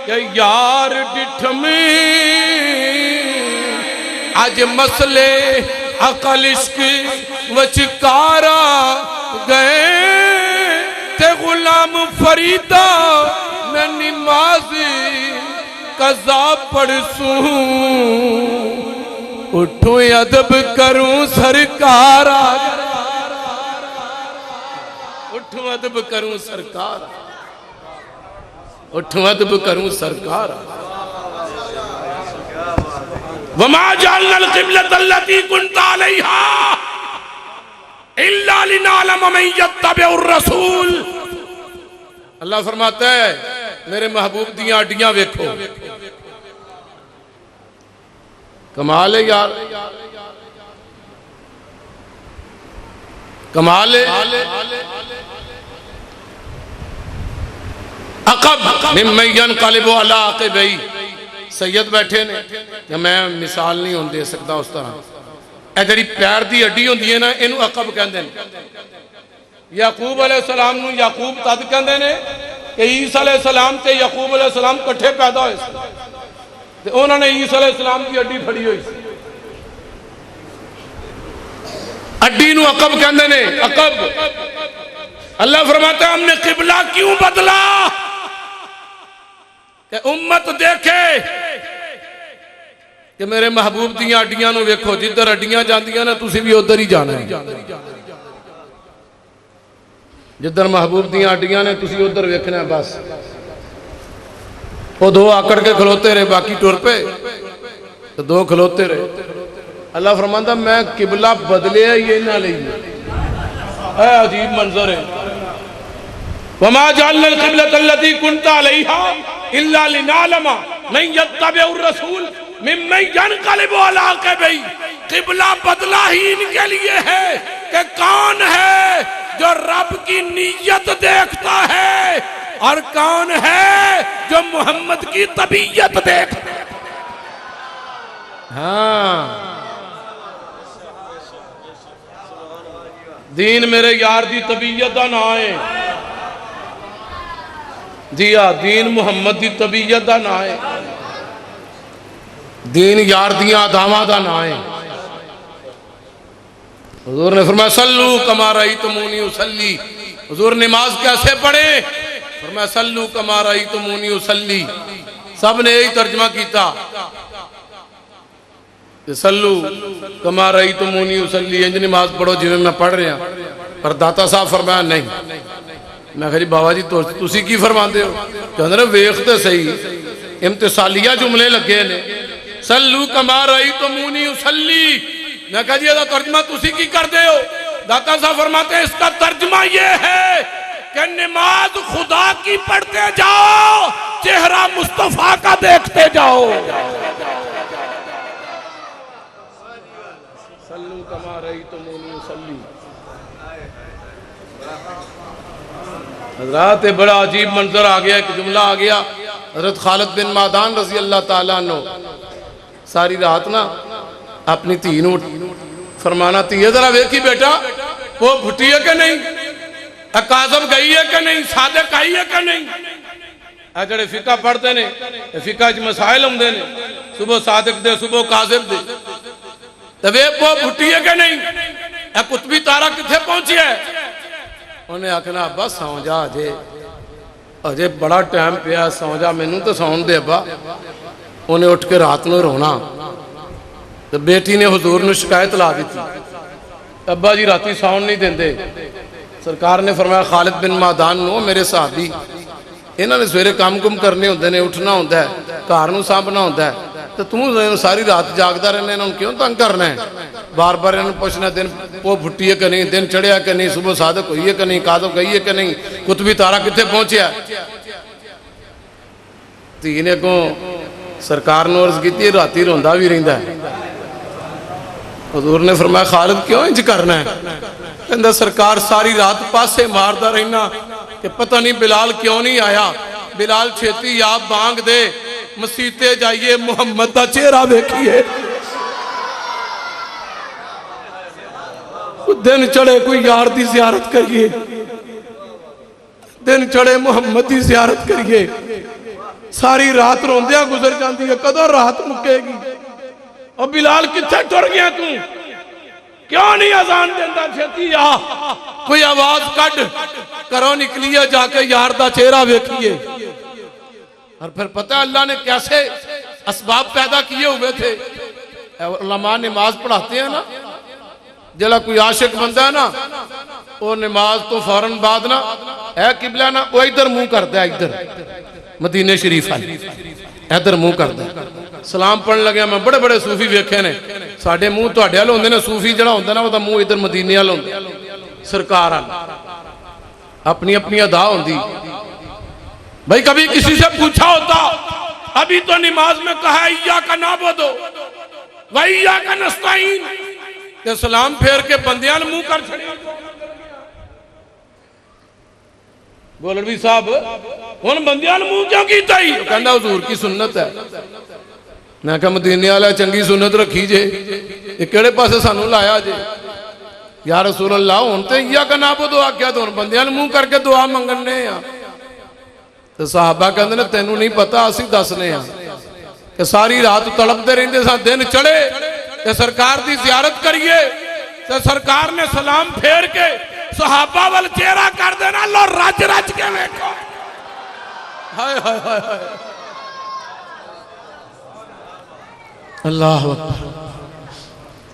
के यार डिठ में आज मसले अकल इश्क वचकारा गए, ते गुलाम फरीदा मैं नमाज कज़ा पढ़सूं, उठूं अदब करूं सरकार, उठूं अदब करूं सरकार, उठूं अदब करूं सरकार। वमा जअलनल क़िबलतल्लती कुन्ता अलैहा इल्ला लिनअलम मन यत्तबिउर रसूल। अल्लाह फरमाता है मेरे महबूब दियां अड्डियां वेखो, कमाल है यार, कमाल है। अक़ब मिम्मन यनक़लिबु अला अक़बैही, सैयद बैठे ने, मैं मिसाल नहीं हों दे सकता उस तरह। ए जी पैर की अड्डी होंदी है ना, इनू अक़ब कहते हैं। याकूब अलैहिस्सलाम नू याकूब तद कहते हैं कि ईसा अलैहिस्सलाम ते याकूब अलैहिस्सलाम कट्ठे पैदा होए ते उन्होंने ईसा अलैहिस्सलाम की अड्डी फड़ी हुई, अड्डी नू अक़ब कहते हैं। अक़ब अल्लाह फरमाता है हमने किबला क्यों बदला कि उम्मत देखे कि मेरे महबूब दियां अड्डियां नू वेखो, जिधर अड्डियां जांदियां ना तुसी भी उधर ही जाना है, जिधर महबूब दियां अड्डियां ने तुसी उधर वेखना है। बस वो दो आकड़ के खलोते रहे, बाकी टुर पे तो दो खलोते रहे। अल्लाह फरमांदा मैं किबला बदलिया ही इन्हां लई, अजीब मंजर है। वमा जअलनल क़िबलतल्लती कुन्ता अलैहा इल्ला लिनअलम मन यत्तबिउर रसूल मिम्मन यनक़लिबु अला अक़बैही। किबला बदला ही इनके लिए है कि कौन है जो रब की नीयत देखता है और कौन है जो मोहम्मद की तबीयत देखता है। हाँ, दीन मेरे यार दी तबीयत का ना है जी, हाँ दीन मुहम्मद की तबीयत का ना है, दीन यार दियां अदावां दा ना है। हुजूर ने फरमाया सल्लू कमा रअयतमूनी उसल्ली। हुजूर नमाज कैसे पढ़े? फरमाया सल्लू कमा रअयतमूनी उसल्ली, सब ने यही तर्जमा किया, सल्लू कमा रही तो मुनी उसली, इंज नमाज पढ़ो जिवें मैं पढ़ रहा। पर दाता साहब फरमाया नहीं। मैं कहा जी बाबा जी तुसी की फरमाते हो? कहते ने वेख तो सही, इम्तिसालिया जुमले लगे ने, सल्लू कमा रही तो मुनी उसली। मैं कहा जी इसका तर्जमा तुसी की करते हो? दाता साहब फरमाते हैं इसका तर्जमा ये है कि नमाज खुदा की पढ़ते जाओ, चेहरा मुस्तफा का देखते जाओ। सल्लू कमा रही तो मुनी उसली। हजरात बड़ा अजीब मंजर आ गया, एक जुमला आ गया। हजरत खालिद बिन मादान रजी अल्लाह ताला अन्हु सारी रात ना अपनी धी नूं फरमाना, धीए जरा वेखी बेटा वो फुटी है कि नहीं, काज़म गई है कि नहीं, सादिक आई है कि नहीं। आ जड़े फिका पढ़ते ने, फिका च मसाइल आउंदे ने, सुबह सादिक दे सुबह काज़िब दे, ते वे वो फुटी है कि नहीं, ए कुतबी तारा किथे पहुंची है। उन्हें आखना अब्बा सौ जा, अजे अजे बड़ा टाइम पिया, सौ जा, मैनू तो सौन दे अब्बा। उन्हें उठ के रात में रोना, तो बेटी ने हुजूर ने शिकायत ला दी थी, अब्बा जी राती सौन नहीं देंदे। सरकार ने फरमाया खालिद बिन मादान नो मेरे साहबी, इन्होंने सवेरे काम कुम करने होंदे ने, उठना होंदा है, घर नूं सांभना होंदा है, तो तू सारी रात जागदा रहना, इन्होंने क्यों तंग करना है? बार बार इन्होंने पूछना दिन वो फुटी है कि नहीं, दिन चढ़िया कि नहीं, सुबह सादिक हुई है कि नहीं, काज़ब गई है कि नहीं, कुतबी तारा कितने पहुंचया। धी ने अगों सरकार ने अर्ज की राती रोंदा भी रहिंदा है। हुजूर ने फरमाया खालिद क्यों इंज करना है? कहंदा सरकार सारी रात पासे मारदा रहना कि पता नहीं बिलाल क्यों नहीं आया। बिलाल छेती आप बांग दे, मसीते जाइए, मुहम्मद का चेहरा वेखिए। दिन चढ़े कोई यार की जियारत करिए, दिन चढ़े मुहम्मद की जियारत करिए। सारी रात रोंदिया गुजर जाती है, कदों रात मुकेगी। और बिलाल किथे टुर गया तू, क्यों नहीं अजान देंदा? छेती आ, कोई आवाज कट, करो निकलिए, जाके यार का चेहरा वेखिए। और फिर पता अल्लाह ने कैसे असबाब पैदा किए हुए थे। उलमा नमाज पढ़ाते हैं ना, जला कोई आशिक बंदा है ना, वो नमाज तो फौरन बाद ना है किबला ना, वो इधर मुंह करता है, इधर मदीने शरीफ है, इधर मुंह करता है। सलाम पढ़न लगे मैं बड़े बड़े सूफी वेखे ने, साडे मुंह तुहाडे वाल होंदे ने, सूफी जड़ा होंदा ना ओदा मुंह इधर मदीने वाल होंदा, सरकार अपनी अपनी अदा होंदी। भाई कभी किसी से पूछा होता, अभी तो नमाज में कहा इय्याका नअबुदु व इय्याका नस्तईन, ते सलाम फेर के बंदियां मुंह कर छड़िया। गोलड़वी साहब हुण बंदियां मुंह क्यों कीता ही? कहंदा हुजूर की सुन्नत है। मैं कहा मदीने वाला चंगी सुन्नत रखी जे, ये केड़े पासे सानू लाया जे? या रसूल अल्लाह हुण ते इय्याका नअबुदु आख्या, तो हुण बंदियां मुंह करके दुआ मंगने आ। तो साहबा कहते ने तेनू नहीं पता, असी दसने कि सारी रात तड़पते रहंदे सा, दिन चढ़े ते सरकार की जियारत करिए, तो सरकार ने सलाम फेर के सहाबा वाल चेहरा कर देना, लो रज रज के वेखो। हाय हाय हाय हाय, अल्लाह अकबर।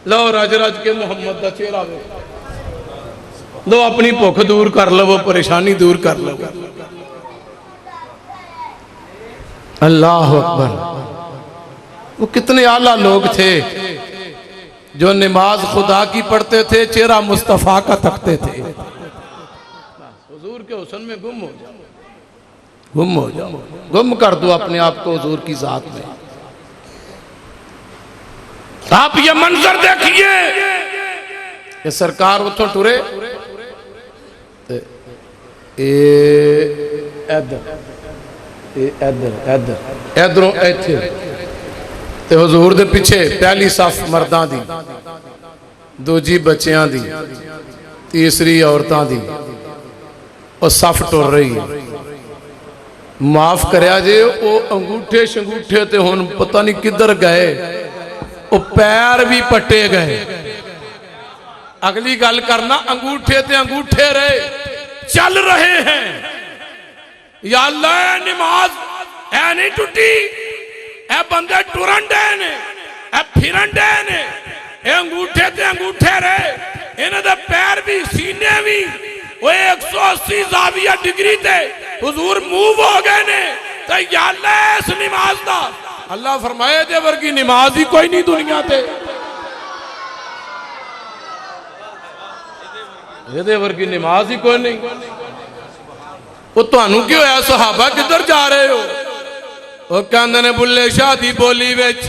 लो रज रज के मुहम्मद का चेहरा वेखो, लो अपनी भुख दूर कर लो, परेशानी दूर कर लो। अल्लाह अकबर। वो कितने आला लोग थे जो नमाज खुदा की पढ़ते थे, चेहरा मुस्तफा का तकते थे। हुजूर के हुस्न में गुम हो जाओ, गुम हो जाओ, गुम कर दो अपने आप को हुजूर की जात में। आप ये मंजर देखिए कि सरकार उठो टुरे, इधरों इत्थे ते हुजूर दे पिछे पहली सफ मर्दां दी, दूजी बच्चियां दी, तीसरी औरतां दी, और सफ टुर रही है। माफ करया जे वो अंगूठे शंगूठे ते हुण पता नहीं किधर गए, वो पैर भी पट्टे गए। अगली गल करना, अंगूठे ते अंगूठे रहे, चल रहे हैं। या अल्लाह नमाज ऐ नहीं टुटी, ए बंदे टुरन डे ने, ए फिरन डे ने, ए अंगूठे ते अंगूठे रहे, इन्हां दे पैर भी सीने भी वो 180 ज़ाविया डिग्री ते हुजूर मूव हो गए ने। ते या अल्लाह इस नमाज दा, अल्लाह फरमाए दे वर्गी नमाज ही कोई नहीं दुनिया ते, ये वर्गी नमाज ही कोई नहीं। वो तुहानू क्यों होया सहाबा किधर जा रहे हो? वो कहंदे ने बुल्ले शाह दी बोली विच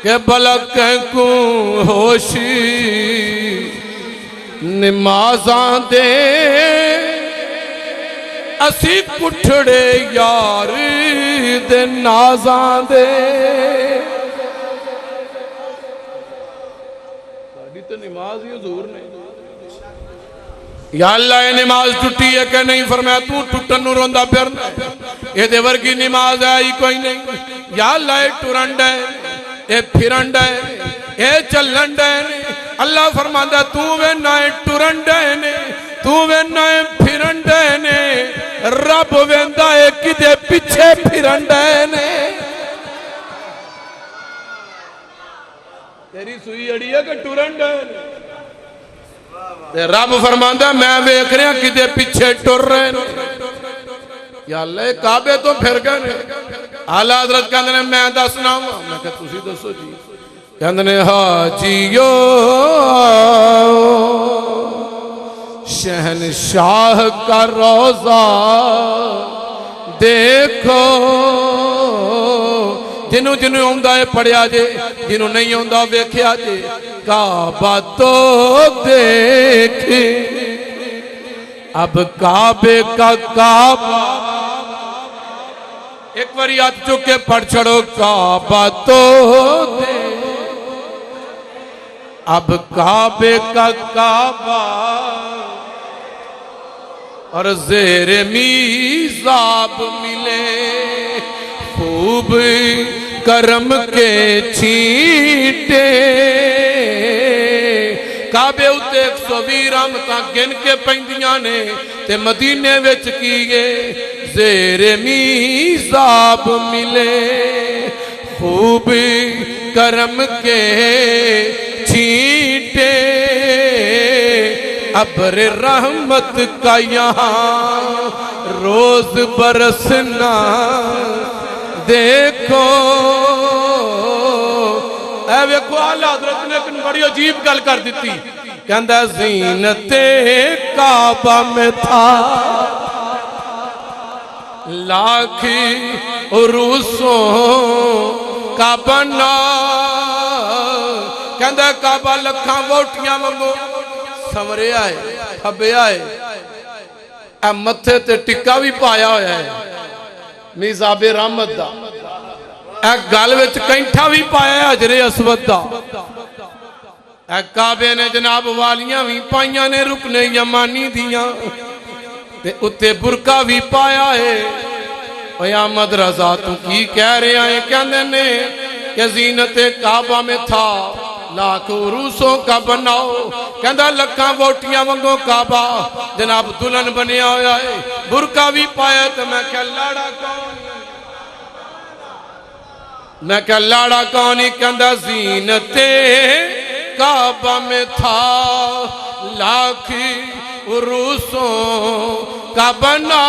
के बलक को होशी नमाज़ां दे असी कुठड़े यार दे नाज़ां दे। साडी तो नमाज ही हुजूर ने। या अल्लाह ये नमाज टुटी है कि नहीं? फरमाया तू टुटन नूं रोंदा फिरना, ये वर्गी नमाज है ही कोई नहीं। या अल्लाह ये टुरन डे, ये फिरन डे, ये चलन डे ने। अल्लाह फरमांदा तू वे ना टुरन डे ने, तू वे ना फिरन डे ने, रब वेंदा है किदे पिछे फिरन डे ने। तेरी सुई अड़ी है कि टुरन डे ने? रब फरमांदा मैं वेख रहा किदे पिछे टुर रहे ने। या अल्लाह काबे तो फिर गए ने। आला हज़रत कहंदे ने मैं दसना वा। मैं कहा तुसी दसो जी। कहंदे ने हाजियो शहनशाह का रोजा देखो, जिन्हों जिन्हों आउंदा है पढ़िया जे, जिन्हों नहीं आउंदा वेख्या जे। काबा तो देखे अब काबे का काबा, एक बार याद चुक के पढ़ छड़ो। काबा तो दे अब काबे का काबा, और ज़ेरे मीज़ाब मिले खूब करम के छींटे। काबे उत्ते 120 रहमतां गिन के पैंदियां ने, ते मदीने विच कीए ज़ेरे मीज़ाब मिले खूब करम के छींटे। अब्र रहमत का यहाँ रोज बरसना देखो। ऐ वेखो आला हज़रत ने एक बड़ी अजीब गल कर दी। कहंदा ज़ीनते काबा में था लाख उरूसों का बना। कहंदा काबा लखां वोटियां वांगू समरिया है, खबिया है। मथे ते टिक्का भी पाया होया है मीज़ाबे रहमत दा। गल विच कैंठा भी पाया हजरे असवद दा। काबे ने जनाब वालियां भी पाइया ने रुकने यमानी दियां, ते उत्ते बुरका भी पाया है। अहमद रजा तू की कह रहा है? कहंदे ने कि ज़ीनते काबा में था लाख उरूसों का बनाओ। कहंदा लखां वोटियां वांगू काबा जनाब दुल्हन बनिया होया है, बुरका भी पाया। तो मैं क्या लाड़ा कौन? मैं क्या लाड़ा कौन ही? कहंदा ज़ीनते काबा में था लाख उरूसों का बना।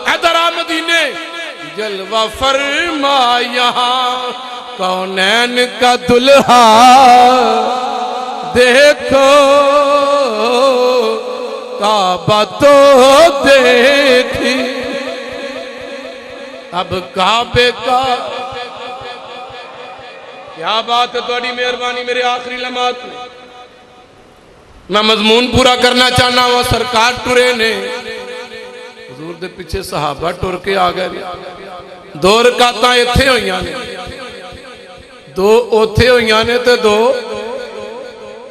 इधर आ मदीने जलवा फरमाया कौनैन का दुल्हा देखो। काबा तो देखी अब काबे का। क्या बात है, थोड़ी मेहरबानी। मेरे आखिरी लम्हात में मैं मजमून पूरा करना चाहना वा। सरकार टुरे ने, हुजूर दे पिछे सहाबा टुर के आ गए। 2 रकातां इत्थे होईयां ने, 2 ओथे होईयां ने, ते 2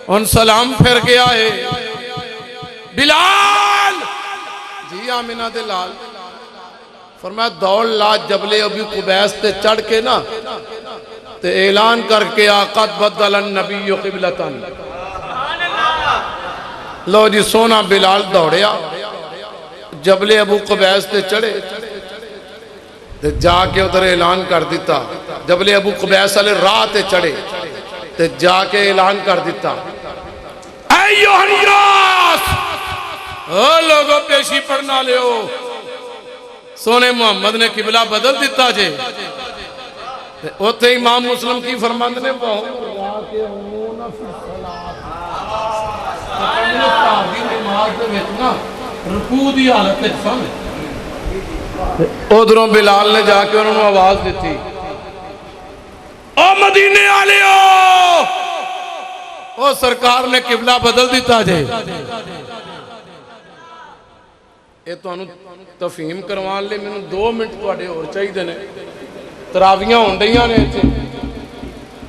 हुण सलाम फिर गया है। बिलाल जी आमिना दे लाल फरमाया दौड़ ला जबले अबू कुबैस ते चढ़ के ना, ते ऐलान करके आकद बदल नबी क़िबलतन। लो जी सोना बिलाल दौड़िया जबले अबू कुबैस ते चढ़े, ते जाके उधर ऐलान कर दिता, जबले अबू कुबैस वाले राह ते चढ़े ते जाके ऐलान कर दिता, ओ लोगों पेशी पढ़ना लियो, सोने मोहम्मद ने किबला बदल दिता जे। उथे इमाम मुस्लिम की फरमांद ने उधरों बिलाल ने जाके उन्होंने आवाज दी, ओ मदीने वालियो, ओ सरकार ने किबला बदल दिता जे। ये तुहानू तफहीम करवाने लिए मैंने 2 मिनट तुहाडे होर चाहिए ने। तरावियां होण डईयां ने इत्थे,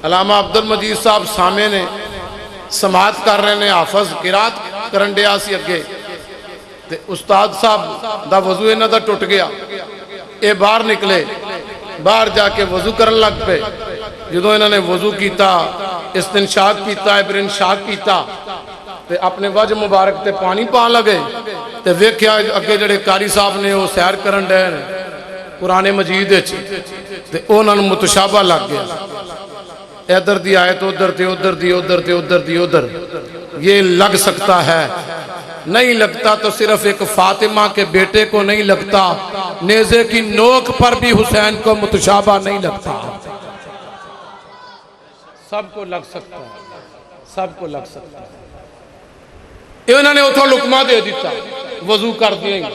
अलामा अब्दुल मजीद साहब सामे ने समात कर रहे ने, हाफज किरात करन दिया सी अगे, ते उस्ताद साहब दा वजू इन्हां दा टुट गया, ये बाहर निकले, बाहर जाके वजू करन लग पे। जो इन्होंने वजू किया, इस्तिनशाक किया, इब्रिनशाक किया, ते अपने वज मुबारक ते पानी पा लगे, ते वेख्या अगे जड़े कारी साहब ने वो सैर करन डे कुरान मजीद ते उन्होंने मुतशाबा लग गया, इधर दी आयत उधर दी, उधर दी उधर दी, उधर दी उधर। ये लग सकता है, नहीं लगता तो सिर्फ एक फातिमा के बेटे को नहीं लगता, नेज़े की नोक पर भी हुसैन को मुतशाबा नहीं लगता। सबको लग सकता है, सबको लग सकता है। इन्होंने उथों लुकमा दे दिता, वजू कर दिया,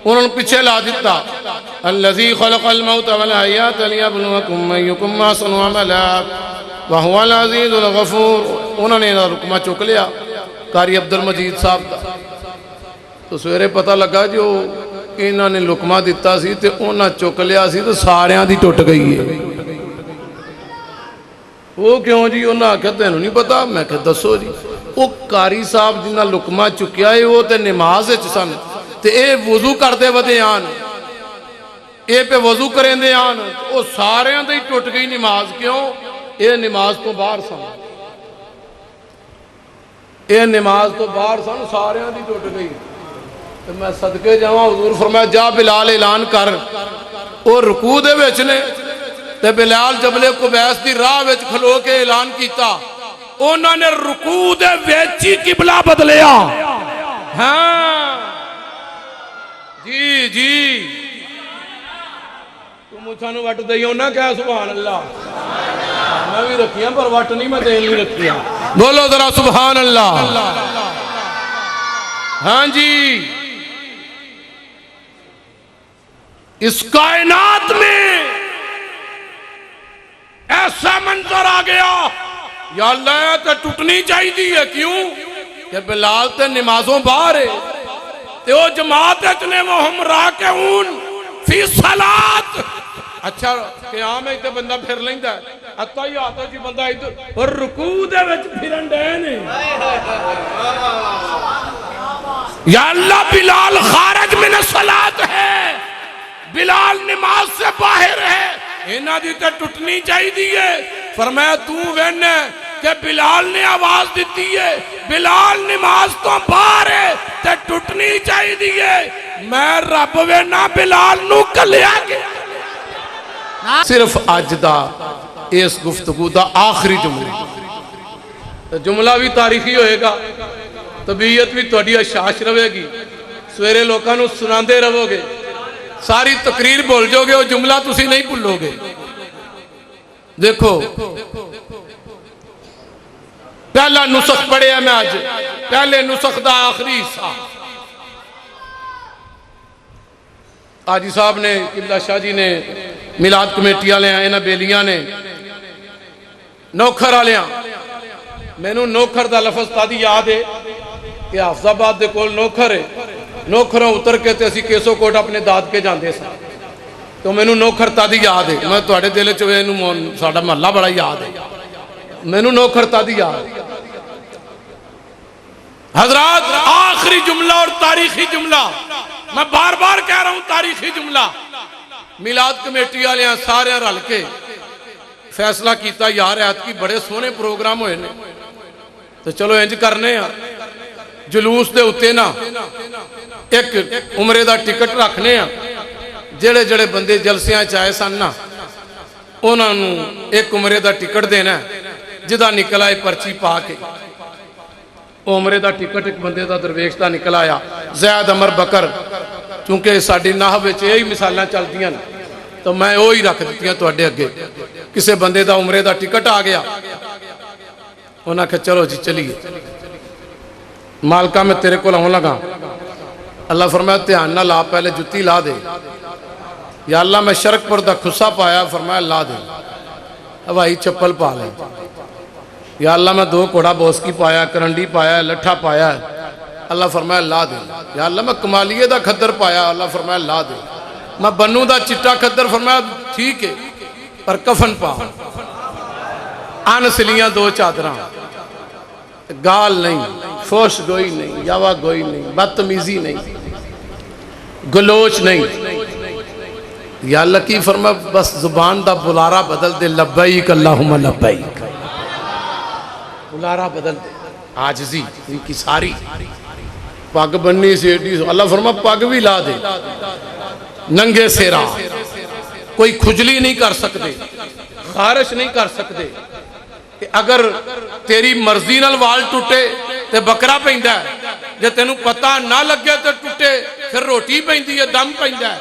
उन्होंने पीछे ला दिता, अल्लज़ी खलक़ल मौत वल हयात लियब्लुवकुम अय्युकुम अहसनु अमला व हुवल अज़ीज़ुल गफ़ूर। उन्होंने लुकमा चुक लिया कारी अब्दुल मजीद साहब का। तो सवेरे पता लगा जो इन्होंने लुकमा दिता सी ते उन्हें चुक लिया सी, तो सारियां दी टुट गई है। वो क्यों जी? उन्हें आख्या तेनों नहीं पता? मैं क्या दसो जी। वो कारी साहब जिन्हें लुकमा चुकया है वो तो नमाज सन, ते ये वजू करते वधे आन, ये पे वजू करेंदे आन, वो सारियां दी टुट गई नमाज। क्यों? ये नमाज तो बाहर सन, ये नमाज तो बाहर सन, सारियां दी टुट गई। तो मैं सदके जावां, हुजूर फरमाया जा बिलाल ऐलान कर। वो रुकू दे विच ने, ते बिलाल जबले कुबैस दी राह विच खलो के ऐलान किया, उन्होंने रुकू दे विच ही किबला बदलिया। हाँ जी जी, तू मुछा नूं वट दईओ ना, क्या सुभान अल्लाह। मैं भी रखिया पर वट नहीं मैं देन नहीं रखिया। बोलो जरा सुभान अल्लाह। हाँ जी, इस कायनात में ऐसा मंजर आ गया, या अल्लाह तो टूटनी चाहिए। क्यों? कि बिलाल ते नमाजों बाहर है, ते वो जमात इतने मोहम राकऊन फी सलात। अच्छा क़याम है तो बंदा फिर लेंदा, अत्ता ही आता जी बंदा इधर और रुकू दे विच फिरन डे ने। या अल्लाह बिलाल खारिज मिन सलात है, बिलाल नमाज से बाहर है, इन्हां दी ते टुटनी चाहिए। फरमाया तू वेने कि बिलाल ने आवाज दी है, बिलाल नमाज तो बाहर है ते टुटनी चाहिए। मैं रब वेना बिलाल नू कलिया गया। सिर्फ अज दा इस गुफ्तगू दा आखिरी जुमला, तो जुमला भी तारीखी होएगा, तबीयत भी तुहाडी अशाश रहेगी, सवेरे लोगों को सुनाते रहोगे, सारी तकरीर भुल जाओगे, वो जुमला तुसी नहीं भूलोगे। देखो पहला नुसख पढ़िया मैं अज, पहले नुसख का आखिरी हिस्सा आजी साहब ने, किबला शाह जी ने, मिलाद कमेटी वाले, इन्होंने बेलियां ने, नौखर वाले। मैनू नौखर का लफज तादी याद है कि हाफजाबाद के कोल नौखर है, नौखरों उतर के ते असी केसोकोट अपने दाद के जाते स, तो मैनू नौखर तादी याद है। मैं तुहाडे दिल च साडा महला बड़ा याद है, मैनू नौखर तादी याद। हजरात आखिरी जुमला और तारीखी जुमला, मैं बार बार कह रहा हूं तारीखी जुमला। मिलाद कमेटी वाले सारे रल के फैसला किया, यार ऐतकी बड़े सोहने प्रोग्राम होए ने, तो चलो इंज करने आ, जुलूस दे उत्ते ना एक उमरे दा टिकट रखने आ, ਜਿਹੜੇ ਜਿਹੜੇ ਬੰਦੇ ਜਲਸਿਆਂ 'ਚ ਆਏ ਸਨ ਨਾ, ਉਹਨਾਂ ਨੂੰ ਇੱਕ ਉਮਰੇ ਦਾ ਟਿਕਟ ਦੇਣਾ, ਜਿਹਦਾ ਨਿਕਲ ਆਏ ਪਰਚੀ ਪਾ ਕੇ। ਉਹ ਉਮਰੇ ਦਾ ਟਿਕਟ ਇੱਕ ਬੰਦੇ ਦਾ ਦਰਵੇਸ਼ ਦਾ ਨਿਕਲ ਆਇਆ, ਜ਼ੈਦ ਅਮਰ ਬਕਰ। ਕਿਉਂਕਿ ਸਾਡੀ ਨਾਹ ਵਿੱਚ ਇਹੀ ਮਿਸਾਲਾਂ ਚੱਲਦੀਆਂ ਨੇ, ਤਾਂ ਮੈਂ ਉਹ ਹੀ ਰੱਖ ਦਿੱਤੀਆਂ ਤੁਹਾਡੇ ਅੱਗੇ। ਕਿਸੇ ਬੰਦੇ ਦਾ ਉਮਰੇ ਦਾ ਟਿਕਟ ਆ ਗਿਆ, ਉਹਨਾਂ ਆਖਿਆ ਚਲੋ ਜੀ ਚਲੀਏ, मालका मैं तेरे को आने लगा। अल्लाह फरमाया ध्यान ना ला, पहले जुत्ती ला दे। या अल्लाह मैं शरकपुर का खुस्सा पाया, फरमाया ला दे। हवाई चप्पल पा ले। या अल्लाह मैं 2 घोड़ा बोसकी पाया, करंडी पाया, लट्ठा पाया, अल्लाह फरमाया ला दे। या अल्लाह मैं कमालिए का खद्दर पाया, अल्लाह फरमाया ला दे। मैं बन्नू का चिट्टा खद्दर, फरमाया ठीक है पर कफन पा। अनसलियां 2 चादर, गाल नहीं, फोश गोई नहीं, यावा गोई नहीं, बदतमीजी नहीं, गलोच नहीं। या अल्लाह की फरमा बस जुबान दा बुलारा बदल दे, लब्बैक अल्लाहुम्मा लब्बैक, बुलारा बदल दे। आजिज़ी की सारी पग बन्नी सी एडी, अल्लाह फरमा पग भी ला दे, नंगे सेरा, कोई खुजली नहीं कर सकते, खारिश नहीं कर सकते। अगर तेरी मर्जी नाल वाल टुटे तो बकरा पैंदा है, जे तेनू पता ना लगे तो टुटे फिर रोटी पैंदी है, दम पैंदा है,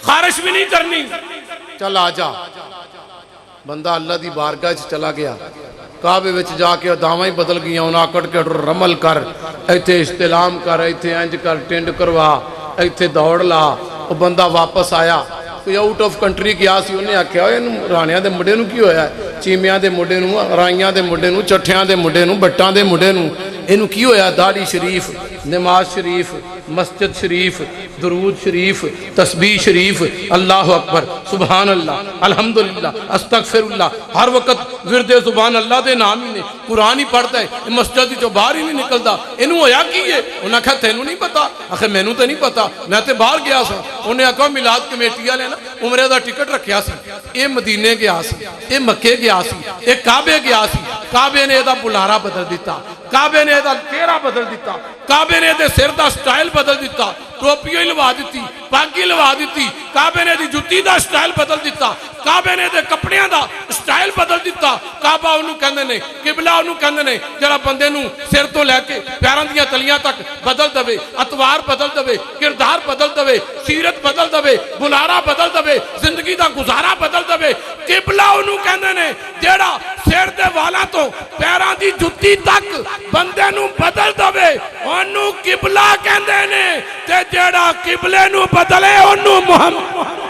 खारिश भी नहीं करनी। चल आ जा। बंदा अल्लाह की बारगाह च चला गया, काबे विच जाके अदावां ही बदल गई। उन्हें आकड़ के रमल कर, इत्थे इस्तिलाम कर, इत्थे इंज कर, टिंड करवा, इत्थे दौड़ ला। वो बंदा वापस आया, कोई आउट ऑफ कंट्री गया सी, उन्हें आख्या इन्हूं राणियां दे मुंडे नूं की होया, चीमियां दे मुंडे नूं, राइयां दे मुंडे नूं, चट्ठियां दे मुंडे नूं, बट्टां दे मुंडे नूं इनू की होया? दाढ़ी शरीफ, नमाज शरीफ, मस्जिद शरीफ, दरूद शरीफ, तस्बीह शरीफ, अल्लाह अकबर, सुबहान अल्लाह, अल्हम्दुलिल्लाह, अस्तगफिरुल्लाह, हर वक्त विरदे सुबहान अल्लाह दे नाम ही ने, कुरान ही पढ़ता है, मस्जिद चो बाहर ही नहीं निकलता। इनू होया की है? उन्हें आख्या तेनू नहीं पता? आखे मैनू तो नहीं पता, मैं तो बाहर गया सा। उन्हें आख्या मिलाद कमेटी वाले ना उमरे का टिकट रखा सी, ये मदीने गया सी, ये मक्के गया सी, ये काबे गया सी, काबे ने ਇਹਦਾ बुलारा बदल दिता, काबे ने ਇਹਦਾ चेहरा बदल दिता, काबे ने ਇਹਦੇ सिर का स्टाइल बदल दिता, टोपी ही लवा दी, पग ही लवा दी, काबे ने जुत्ती का स्टाइल बदल दिता, काबे ने कपड़िया का स्टाइल बदल दिता। काबा उन्होंने कहते हैं, किबला उन्होंने कहते हैं, जरा बंदे सिर तो लैके पैरों दी तलियां तक बदल दे, अतवार बदल दे, किरदार बदल दे, सीरत बदल दे, बुलारा बदल दे, जिंदगी का गुजारा बदल दे। किबला उन्होंने कहते हैं, जरा सिर के वालों तो पैरों की जुत्ती तक बंदे बदल दे, उन्होंने किबला कहते हैं, ते जड़ा किबले नू बदले उन्होंने मुहम्मद